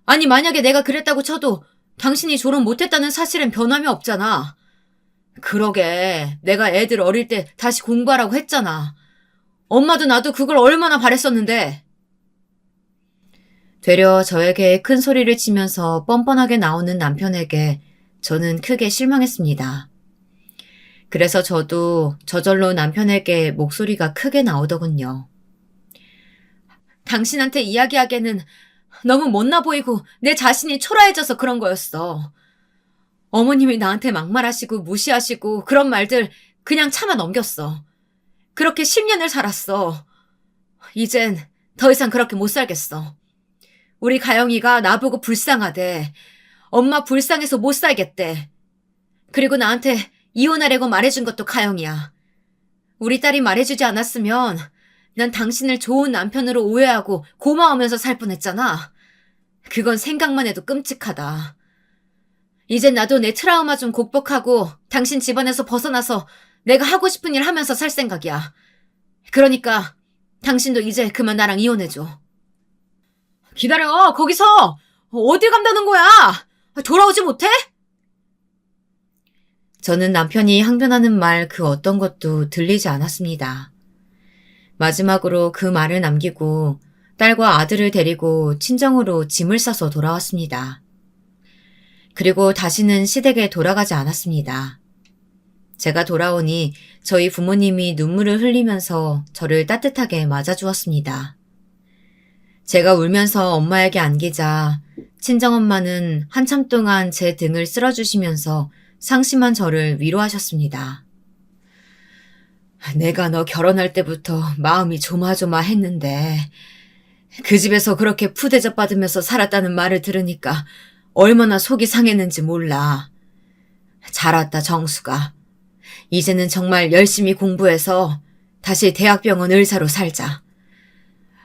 아니 만약에 내가 그랬다고 쳐도 당신이 졸업 못했다는 사실은 변함이 없잖아. 그러게 내가 애들 어릴 때 다시 공부하라고 했잖아. 엄마도 나도 그걸 얼마나 바랬었는데. 되려 저에게 큰 소리를 치면서 뻔뻔하게 나오는 남편에게 저는 크게 실망했습니다. 그래서 저도 저절로 남편에게 목소리가 크게 나오더군요. 당신한테 이야기하기에는 너무 못나 보이고 내 자신이 초라해져서 그런 거였어. 어머님이 나한테 막말하시고 무시하시고 그런 말들 그냥 참아 넘겼어. 그렇게 10년을 살았어. 이젠 더 이상 그렇게 못 살겠어. 우리 가영이가 나보고 불쌍하대. 엄마 불쌍해서 못 살겠대. 그리고 나한테 이혼하려고 말해준 것도 가영이야. 우리 딸이 말해주지 않았으면 난 당신을 좋은 남편으로 오해하고 고마워하면서 살 뻔했잖아. 그건 생각만 해도 끔찍하다. 이젠 나도 내 트라우마 좀 극복하고 당신 집안에서 벗어나서 내가 하고 싶은 일 하면서 살 생각이야. 그러니까 당신도 이제 그만 나랑 이혼해줘. 기다려, 거기서! 어딜 간다는 거야? 돌아오지 못해? 저는 남편이 항변하는 말 그 어떤 것도 들리지 않았습니다. 마지막으로 그 말을 남기고 딸과 아들을 데리고 친정으로 짐을 싸서 돌아왔습니다. 그리고 다시는 시댁에 돌아가지 않았습니다. 제가 돌아오니 저희 부모님이 눈물을 흘리면서 저를 따뜻하게 맞아주었습니다. 제가 울면서 엄마에게 안기자 친정엄마는 한참 동안 제 등을 쓸어주시면서 상심한 저를 위로하셨습니다. 내가 너 결혼할 때부터 마음이 조마조마했는데 그 집에서 그렇게 푸대접 받으면서 살았다는 말을 들으니까 얼마나 속이 상했는지 몰라. 잘 왔다 정수가. 이제는 정말 열심히 공부해서 다시 대학병원 의사로 살자.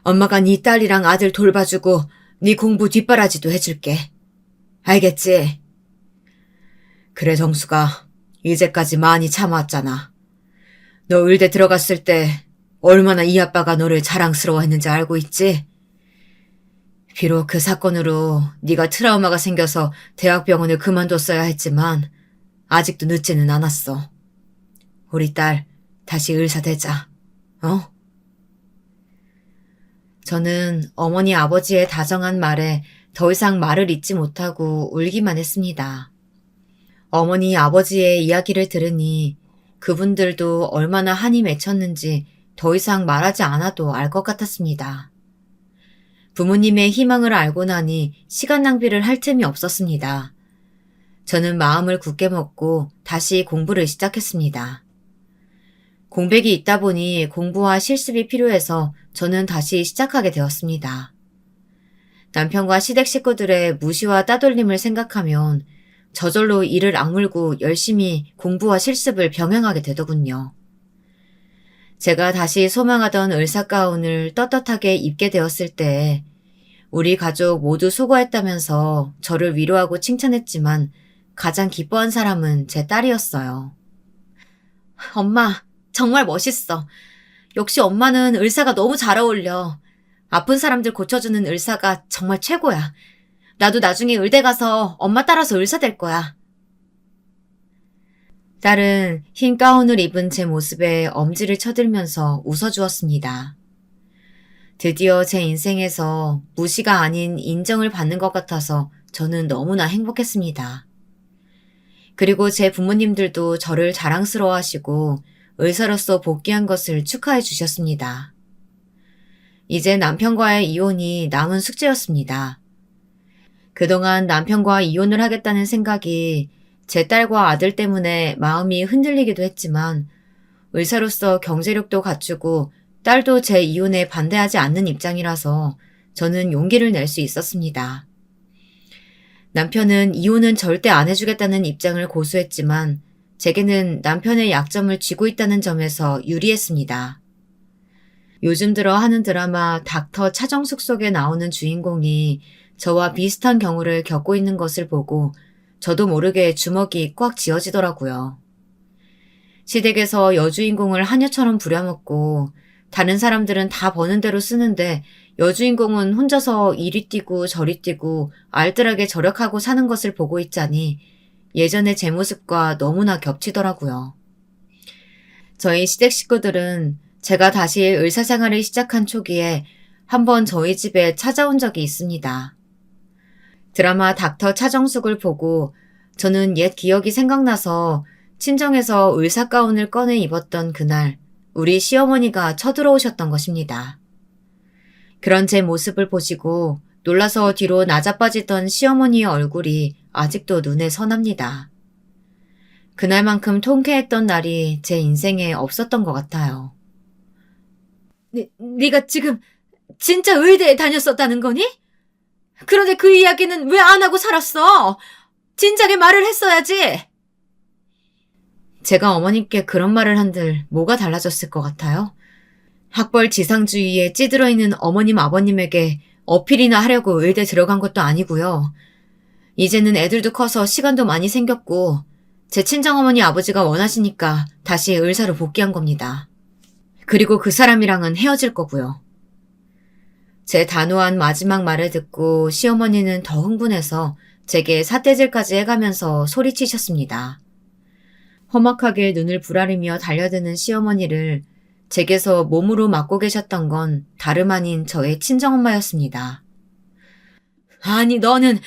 엄마가 네 딸이랑 아들 돌봐주고 네 공부 뒷바라지도 해줄게. 알겠지? 그래 정수가 이제까지 많이 참아왔잖아. 너 의대 들어갔을 때 얼마나 이 아빠가 너를 자랑스러워했는지 알고 있지? 비록 그 사건으로 네가 트라우마가 생겨서 대학병원을 그만뒀어야 했지만 아직도 늦지는 않았어. 우리 딸 다시 의사 되자. 어? 저는 어머니 아버지의 다정한 말에 더 이상 말을 잇지 못하고 울기만 했습니다. 어머니 아버지의 이야기를 들으니 그분들도 얼마나 한이 맺혔는지 더 이상 말하지 않아도 알 것 같았습니다. 부모님의 희망을 알고 나니 시간 낭비를 할 틈이 없었습니다. 저는 마음을 굳게 먹고 다시 공부를 시작했습니다. 공백이 있다 보니 공부와 실습이 필요해서 저는 다시 시작하게 되었습니다. 남편과 시댁 식구들의 무시와 따돌림을 생각하면 저절로 이를 악물고 열심히 공부와 실습을 병행하게 되더군요. 제가 다시 소망하던 을사가운을 떳떳하게 입게 되었을 때 우리 가족 모두 수고했다면서 저를 위로하고 칭찬했지만 가장 기뻐한 사람은 제 딸이었어요. 엄마, 정말 멋있어. 역시 엄마는 을사가 너무 잘 어울려. 아픈 사람들 고쳐주는 을사가 정말 최고야. 나도 나중에 의대 가서 엄마 따라서 을사 될 거야. 딸은 흰 가운을 입은 제 모습에 엄지를 쳐들면서 웃어주었습니다. 드디어 제 인생에서 무시가 아닌 인정을 받는 것 같아서 저는 너무나 행복했습니다. 그리고 제 부모님들도 저를 자랑스러워하시고 의사로서 복귀한 것을 축하해 주셨습니다. 이제 남편과의 이혼이 남은 숙제였습니다. 그동안 남편과 이혼을 하겠다는 생각이 제 딸과 아들 때문에 마음이 흔들리기도 했지만 의사로서 경제력도 갖추고 딸도 제 이혼에 반대하지 않는 입장이라서 저는 용기를 낼 수 있었습니다. 남편은 이혼은 절대 안 해주겠다는 입장을 고수했지만 제게는 남편의 약점을 쥐고 있다는 점에서 유리했습니다. 요즘 들어 하는 드라마 닥터 차정숙 속에 나오는 주인공이 저와 비슷한 경우를 겪고 있는 것을 보고 저도 모르게 주먹이 꽉 쥐어지더라고요. 시댁에서 여주인공을 하녀처럼 부려먹고 다른 사람들은 다 버는 대로 쓰는데 여주인공은 혼자서 이리 뛰고 저리 뛰고 알뜰하게 절약하고 사는 것을 보고 있자니 예전의 제 모습과 너무나 겹치더라고요. 저희 시댁 식구들은 제가 다시 의사생활을 시작한 초기에 한번 저희 집에 찾아온 적이 있습니다. 드라마 닥터 차정숙을 보고 저는 옛 기억이 생각나서 친정에서 의사 가운을 꺼내 입었던 그날 우리 시어머니가 쳐들어오셨던 것입니다. 그런 제 모습을 보시고 놀라서 뒤로 나자빠지던 시어머니의 얼굴이 아직도 눈에 선합니다. 그날만큼 통쾌했던 날이 제 인생에 없었던 것 같아요. 네가 지금 진짜 의대에 다녔었다는 거니? 그런데 그 이야기는 왜 안 하고 살았어? 진작에 말을 했어야지. 제가 어머님께 그런 말을 한들 뭐가 달라졌을 것 같아요? 학벌 지상주의에 찌들어 있는 어머님 아버님에게 어필이나 하려고 의대 들어간 것도 아니고요. 이제는 애들도 커서 시간도 많이 생겼고 제 친정어머니 아버지가 원하시니까 다시 의사로 복귀한 겁니다. 그리고 그 사람이랑은 헤어질 거고요. 제 단호한 마지막 말을 듣고 시어머니는 더 흥분해서 제게 삿대질까지 해가면서 소리치셨습니다. 험악하게 눈을 부라리며 달려드는 시어머니를 제게서 몸으로 맞고 계셨던 건 다름 아닌 저의 친정엄마였습니다. 아니, 너는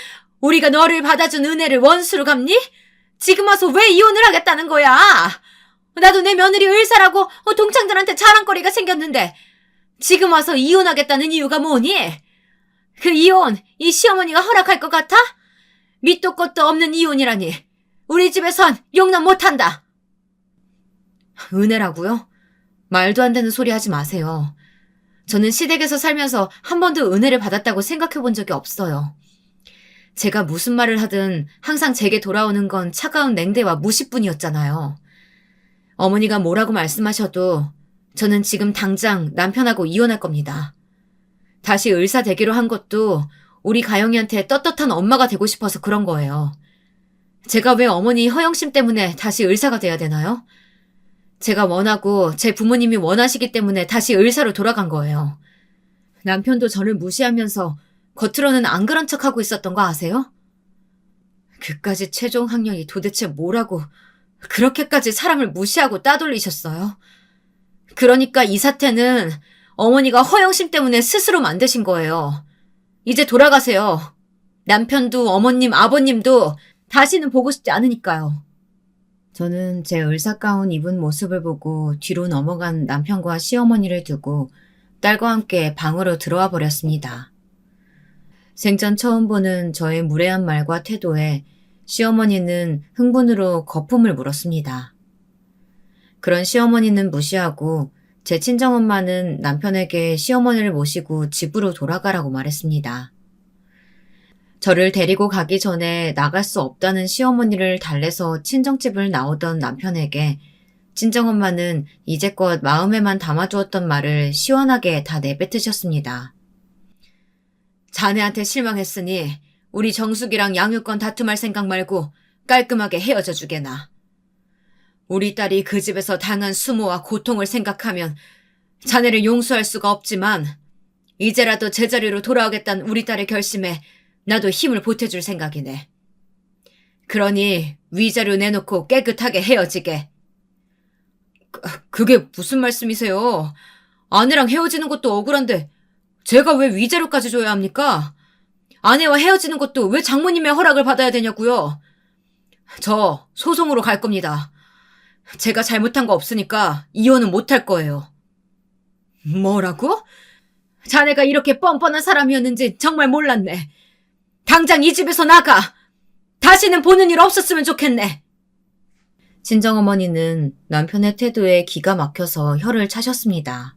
우리가 너를 받아준 은혜를 원수로 갚니? 지금 와서 왜 이혼을 하겠다는 거야? 나도 내 며느리 의사라고 동창들한테 자랑거리가 생겼는데 지금 와서 이혼하겠다는 이유가 뭐니? 그 이혼, 이 시어머니가 허락할 것 같아? 밑도 끝도 없는 이혼이라니. 우리 집에선 용납 못한다. 은혜라고요? 말도 안 되는 소리 하지 마세요. 저는 시댁에서 살면서 한 번도 은혜를 받았다고 생각해 본 적이 없어요. 제가 무슨 말을 하든 항상 제게 돌아오는 건 차가운 냉대와 무시뿐이었잖아요. 어머니가 뭐라고 말씀하셔도 저는 지금 당장 남편하고 이혼할 겁니다. 다시 의사 되기로 한 것도 우리 가영이한테 떳떳한 엄마가 되고 싶어서 그런 거예요. 제가 왜 어머니 허영심 때문에 다시 의사가 돼야 되나요? 제가 원하고 제 부모님이 원하시기 때문에 다시 의사로 돌아간 거예요. 남편도 저를 무시하면서 겉으로는 안 그런 척하고 있었던 거 아세요? 그까지 최종 학력이 도대체 뭐라고 그렇게까지 사람을 무시하고 따돌리셨어요? 그러니까 이 사태는 어머니가 허영심 때문에 스스로 만드신 거예요. 이제 돌아가세요. 남편도 어머님, 아버님도 다시는 보고 싶지 않으니까요. 저는 제 의사가운 입은 모습을 보고 뒤로 넘어간 남편과 시어머니를 두고 딸과 함께 방으로 들어와 버렸습니다. 생전 처음 보는 저의 무례한 말과 태도에 시어머니는 흥분으로 거품을 물었습니다. 그런 시어머니는 무시하고 제 친정엄마는 남편에게 시어머니를 모시고 집으로 돌아가라고 말했습니다. 저를 데리고 가기 전에 나갈 수 없다는 시어머니를 달래서 친정집을 나오던 남편에게 친정엄마는 이제껏 마음에만 담아두었던 말을 시원하게 다 내뱉으셨습니다. 자네한테 실망했으니 우리 정숙이랑 양육권 다툼할 생각 말고 깔끔하게 헤어져 주게나. 우리 딸이 그 집에서 당한 수모와 고통을 생각하면 자네를 용서할 수가 없지만 이제라도 제자리로 돌아오겠다는 우리 딸의 결심에 나도 힘을 보태줄 생각이네. 그러니 위자료 내놓고 깨끗하게 헤어지게. 그게 무슨 말씀이세요? 아내랑 헤어지는 것도 억울한데 제가 왜 위자료까지 줘야 합니까? 아내와 헤어지는 것도 왜 장모님의 허락을 받아야 되냐고요? 저 소송으로 갈 겁니다. 제가 잘못한 거 없으니까 이혼은 못할 거예요. 뭐라고? 자네가 이렇게 뻔뻔한 사람이었는지 정말 몰랐네. 당장 이 집에서 나가! 다시는 보는 일 없었으면 좋겠네. 친정어머니는 남편의 태도에 기가 막혀서 혀를 차셨습니다.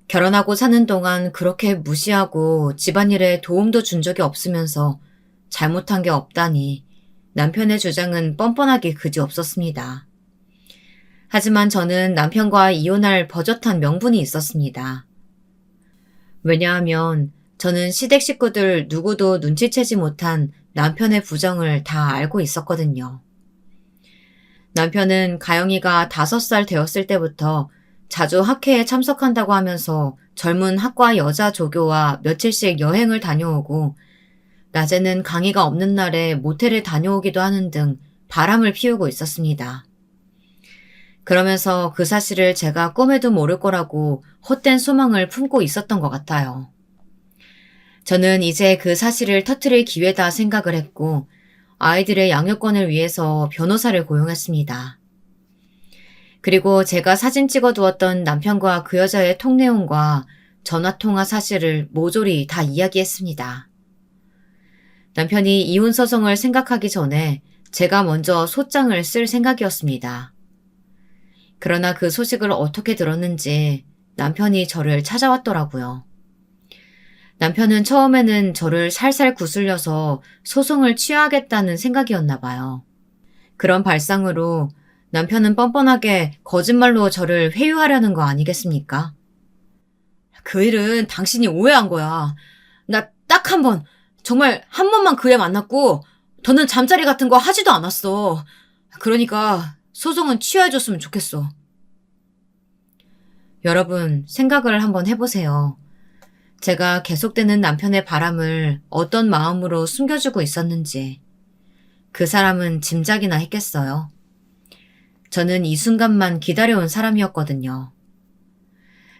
결혼하고 사는 동안 그렇게 무시하고 집안일에 도움도 준 적이 없으면서 잘못한 게 없다니 남편의 주장은 뻔뻔하기 그지없었습니다. 하지만 저는 남편과 이혼할 버젓한 명분이 있었습니다. 왜냐하면 저는 시댁 식구들 누구도 눈치채지 못한 남편의 부정을 다 알고 있었거든요. 남편은 가영이가 5살 되었을 때부터 자주 학회에 참석한다고 하면서 젊은 학과 여자 조교와 며칠씩 여행을 다녀오고 낮에는 강의가 없는 날에 모텔에 다녀오기도 하는 등 바람을 피우고 있었습니다. 그러면서 그 사실을 제가 꿈에도 모를 거라고 헛된 소망을 품고 있었던 것 같아요. 저는 이제 그 사실을 터뜨릴 기회다 생각을 했고 아이들의 양육권을 위해서 변호사를 고용했습니다. 그리고 제가 사진 찍어두었던 남편과 그 여자의 통 내용과 전화통화 사실을 모조리 다 이야기했습니다. 남편이 이혼 소송을 생각하기 전에 제가 먼저 소장을 쓸 생각이었습니다. 그러나 그 소식을 어떻게 들었는지 남편이 저를 찾아왔더라고요. 남편은 처음에는 저를 살살 구슬려서 소송을 취하겠다는 생각이었나 봐요. 그런 발상으로 남편은 뻔뻔하게 거짓말로 저를 회유하려는 거 아니겠습니까? 그 일은 당신이 오해한 거야. 나 딱 한 번, 정말 한 번만 그 애 만났고 더는 잠자리 같은 거 하지도 않았어. 그러니까 소송은 취하해줬으면 좋겠어. 여러분, 생각을 한번 해보세요. 제가 계속되는 남편의 바람을 어떤 마음으로 숨겨주고 있었는지 그 사람은 짐작이나 했겠어요. 저는 이 순간만 기다려온 사람이었거든요.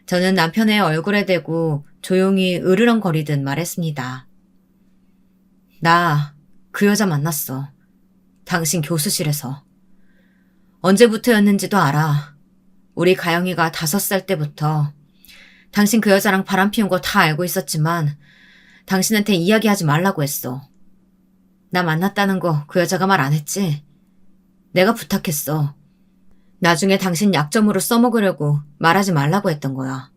저는 남편의 얼굴에 대고 조용히 으르렁거리듯 말했습니다. 나 그 여자 만났어. 당신 교수실에서. 언제부터였는지도 알아. 우리 가영이가 5살 때부터. 당신 그 여자랑 바람 피운 거 다 알고 있었지만 당신한테 이야기하지 말라고 했어. 나 만났다는 거 그 여자가 말 안 했지? 내가 부탁했어. 나중에 당신 약점으로 써먹으려고 말하지 말라고 했던 거야.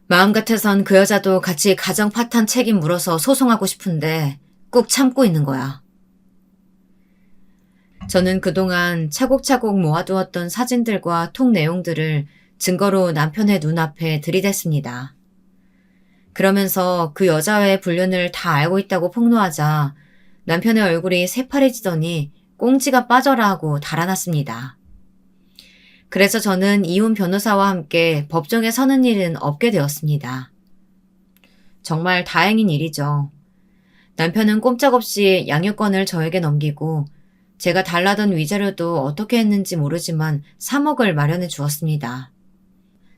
마음 같아선 그 여자도 같이 가정 파탄 책임 물어서 소송하고 싶은데 꾹 참고 있는 거야. 저는 그동안 차곡차곡 모아두었던 사진들과 통 내용들을 증거로 남편의 눈앞에 들이댔습니다. 그러면서 그 여자와의 불륜을 다 알고 있다고 폭로하자 남편의 얼굴이 새파래지더니 꽁지가 빠져라 하고 달아났습니다. 그래서 저는 이혼 변호사와 함께 법정에 서는 일은 없게 되었습니다. 정말 다행인 일이죠. 남편은 꼼짝없이 양육권을 저에게 넘기고 제가 달라던 위자료도 어떻게 했는지 모르지만 3억을 마련해 주었습니다.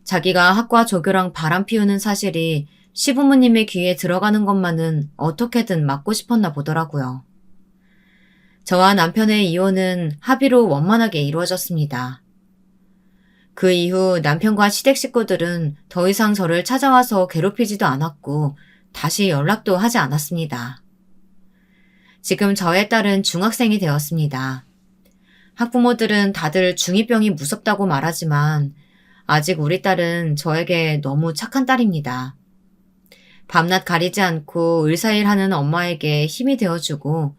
자기가 학과 조교랑 바람 피우는 사실이 시부모님의 귀에 들어가는 것만은 어떻게든 막고 싶었나 보더라고요. 저와 남편의 이혼은 합의로 원만하게 이루어졌습니다. 그 이후 남편과 시댁 식구들은 더 이상 저를 찾아와서 괴롭히지도 않았고 다시 연락도 하지 않았습니다. 지금 저의 딸은 중학생이 되었습니다. 학부모들은 다들 중2병이 무섭다고 말하지만 아직 우리 딸은 저에게 너무 착한 딸입니다. 밤낮 가리지 않고 의사일하는 엄마에게 힘이 되어주고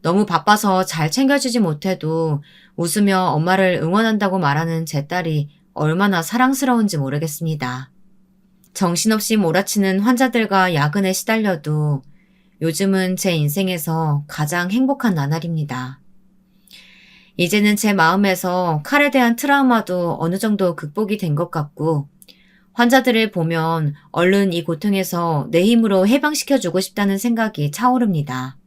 너무 바빠서 잘 챙겨주지 못해도 웃으며 엄마를 응원한다고 말하는 제 딸이 얼마나 사랑스러운지 모르겠습니다. 정신없이 몰아치는 환자들과 야근에 시달려도 요즘은 제 인생에서 가장 행복한 나날입니다. 이제는 제 마음에서 칼에 대한 트라우마도 어느 정도 극복이 된 것 같고 환자들을 보면 얼른 이 고통에서 내 힘으로 해방시켜주고 싶다는 생각이 차오릅니다.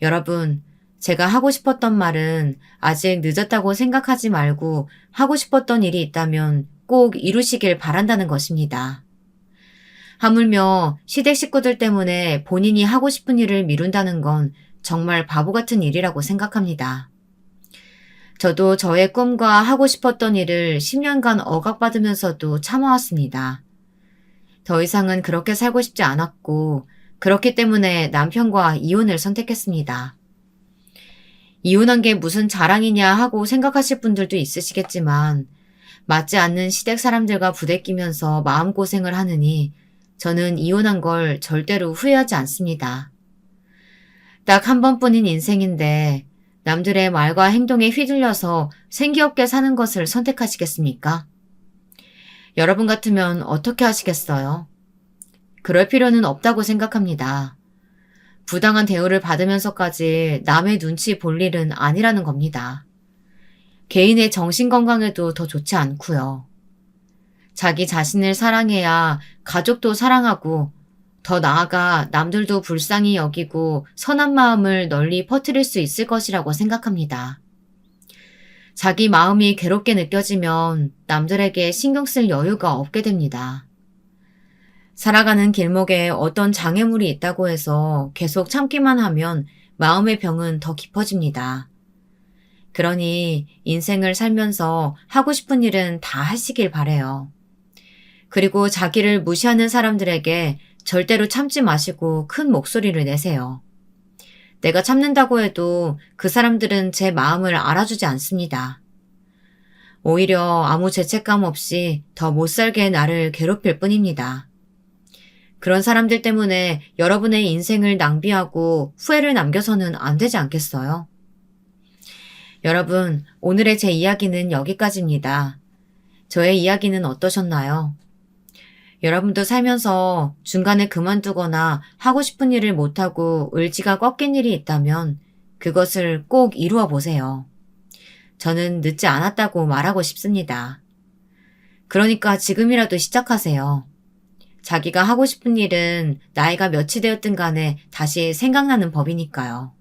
여러분, 제가 하고 싶었던 말은 아직 늦었다고 생각하지 말고 하고 싶었던 일이 있다면 꼭 이루시길 바란다는 것입니다. 하물며 시댁 식구들 때문에 본인이 하고 싶은 일을 미룬다는 건 정말 바보 같은 일이라고 생각합니다. 저도 저의 꿈과 하고 싶었던 일을 10년간 억압받으면서도 참아왔습니다. 더 이상은 그렇게 살고 싶지 않았고 그렇기 때문에 남편과 이혼을 선택했습니다. 이혼한 게 무슨 자랑이냐 하고 생각하실 분들도 있으시겠지만 맞지 않는 시댁 사람들과 부대끼면서 마음고생을 하느니 저는 이혼한 걸 절대로 후회하지 않습니다. 딱 한 번뿐인 인생인데 남들의 말과 행동에 휘둘려서 생기없게 사는 것을 선택하시겠습니까? 여러분 같으면 어떻게 하시겠어요? 그럴 필요는 없다고 생각합니다. 부당한 대우를 받으면서까지 남의 눈치 볼 일은 아니라는 겁니다. 개인의 정신건강에도 더 좋지 않고요. 자기 자신을 사랑해야 가족도 사랑하고 더 나아가 남들도 불쌍히 여기고 선한 마음을 널리 퍼뜨릴 수 있을 것이라고 생각합니다. 자기 마음이 괴롭게 느껴지면 남들에게 신경 쓸 여유가 없게 됩니다. 살아가는 길목에 어떤 장애물이 있다고 해서 계속 참기만 하면 마음의 병은 더 깊어집니다. 그러니 인생을 살면서 하고 싶은 일은 다 하시길 바래요. 그리고 자기를 무시하는 사람들에게 절대로 참지 마시고 큰 목소리를 내세요. 내가 참는다고 해도 그 사람들은 제 마음을 알아주지 않습니다. 오히려 아무 죄책감 없이 더 못살게 나를 괴롭힐 뿐입니다. 그런 사람들 때문에 여러분의 인생을 낭비하고 후회를 남겨서는 안 되지 않겠어요? 여러분, 오늘의 제 이야기는 여기까지입니다. 저의 이야기는 어떠셨나요? 여러분도 살면서 중간에 그만두거나 하고 싶은 일을 못하고 의지가 꺾인 일이 있다면 그것을 꼭 이루어 보세요. 저는 늦지 않았다고 말하고 싶습니다. 그러니까 지금이라도 시작하세요. 자기가 하고 싶은 일은 나이가 몇이 되었든 간에 다시 생각나는 법이니까요.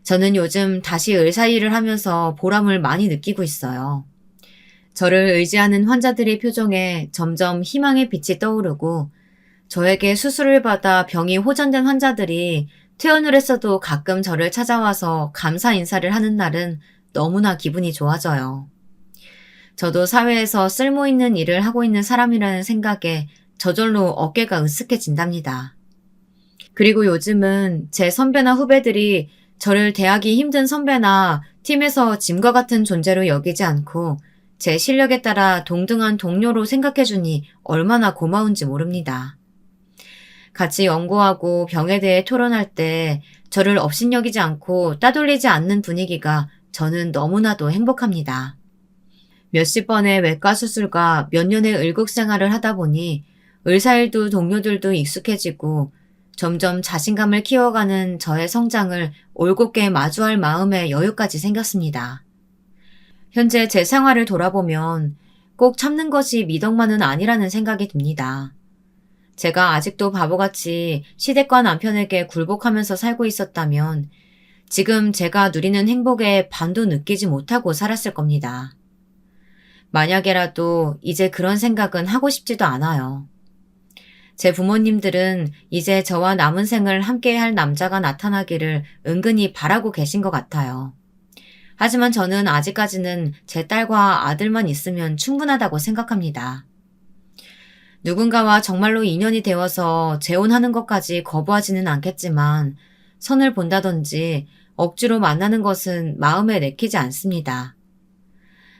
저는 요즘 다시 의사 일을 하면서 보람을 많이 느끼고 있어요. 저를 의지하는 환자들의 표정에 점점 희망의 빛이 떠오르고 저에게 수술을 받아 병이 호전된 환자들이 퇴원을 했어도 가끔 저를 찾아와서 감사 인사를 하는 날은 너무나 기분이 좋아져요. 저도 사회에서 쓸모있는 일을 하고 있는 사람이라는 생각에 저절로 어깨가 으쓱해진답니다. 그리고 요즘은 제 선배나 후배들이 저를 대하기 힘든 선배나 팀에서 짐과 같은 존재로 여기지 않고 제 실력에 따라 동등한 동료로 생각해주니 얼마나 고마운지 모릅니다. 같이 연구하고 병에 대해 토론할 때 저를 업신여기지 않고 따돌리지 않는 분위기가 저는 너무나도 행복합니다. 몇십 번의 외과 수술과 몇 년의 의국 생활을 하다 보니 의사일도 동료들도 익숙해지고 점점 자신감을 키워가는 저의 성장을 올곧게 마주할 마음의 여유까지 생겼습니다. 현재 제 생활을 돌아보면 꼭 참는 것이 미덕만은 아니라는 생각이 듭니다. 제가 아직도 바보같이 시댁과 남편에게 굴복하면서 살고 있었다면 지금 제가 누리는 행복에 반도 느끼지 못하고 살았을 겁니다. 만약에라도 이제 그런 생각은 하고 싶지도 않아요. 제 부모님들은 이제 저와 남은 생을 함께할 남자가 나타나기를 은근히 바라고 계신 것 같아요. 하지만 저는 아직까지는 제 딸과 아들만 있으면 충분하다고 생각합니다. 누군가와 정말로 인연이 되어서 재혼하는 것까지 거부하지는 않겠지만 선을 본다든지 억지로 만나는 것은 마음에 내키지 않습니다.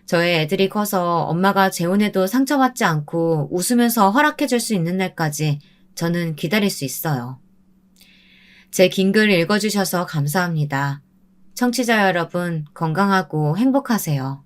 저의 애들이 커서 엄마가 재혼해도 상처받지 않고 웃으면서 허락해 줄 수 있는 날까지 저는 기다릴 수 있어요. 제 긴 글 읽어주셔서 감사합니다. 청취자 여러분, 건강하고 행복하세요.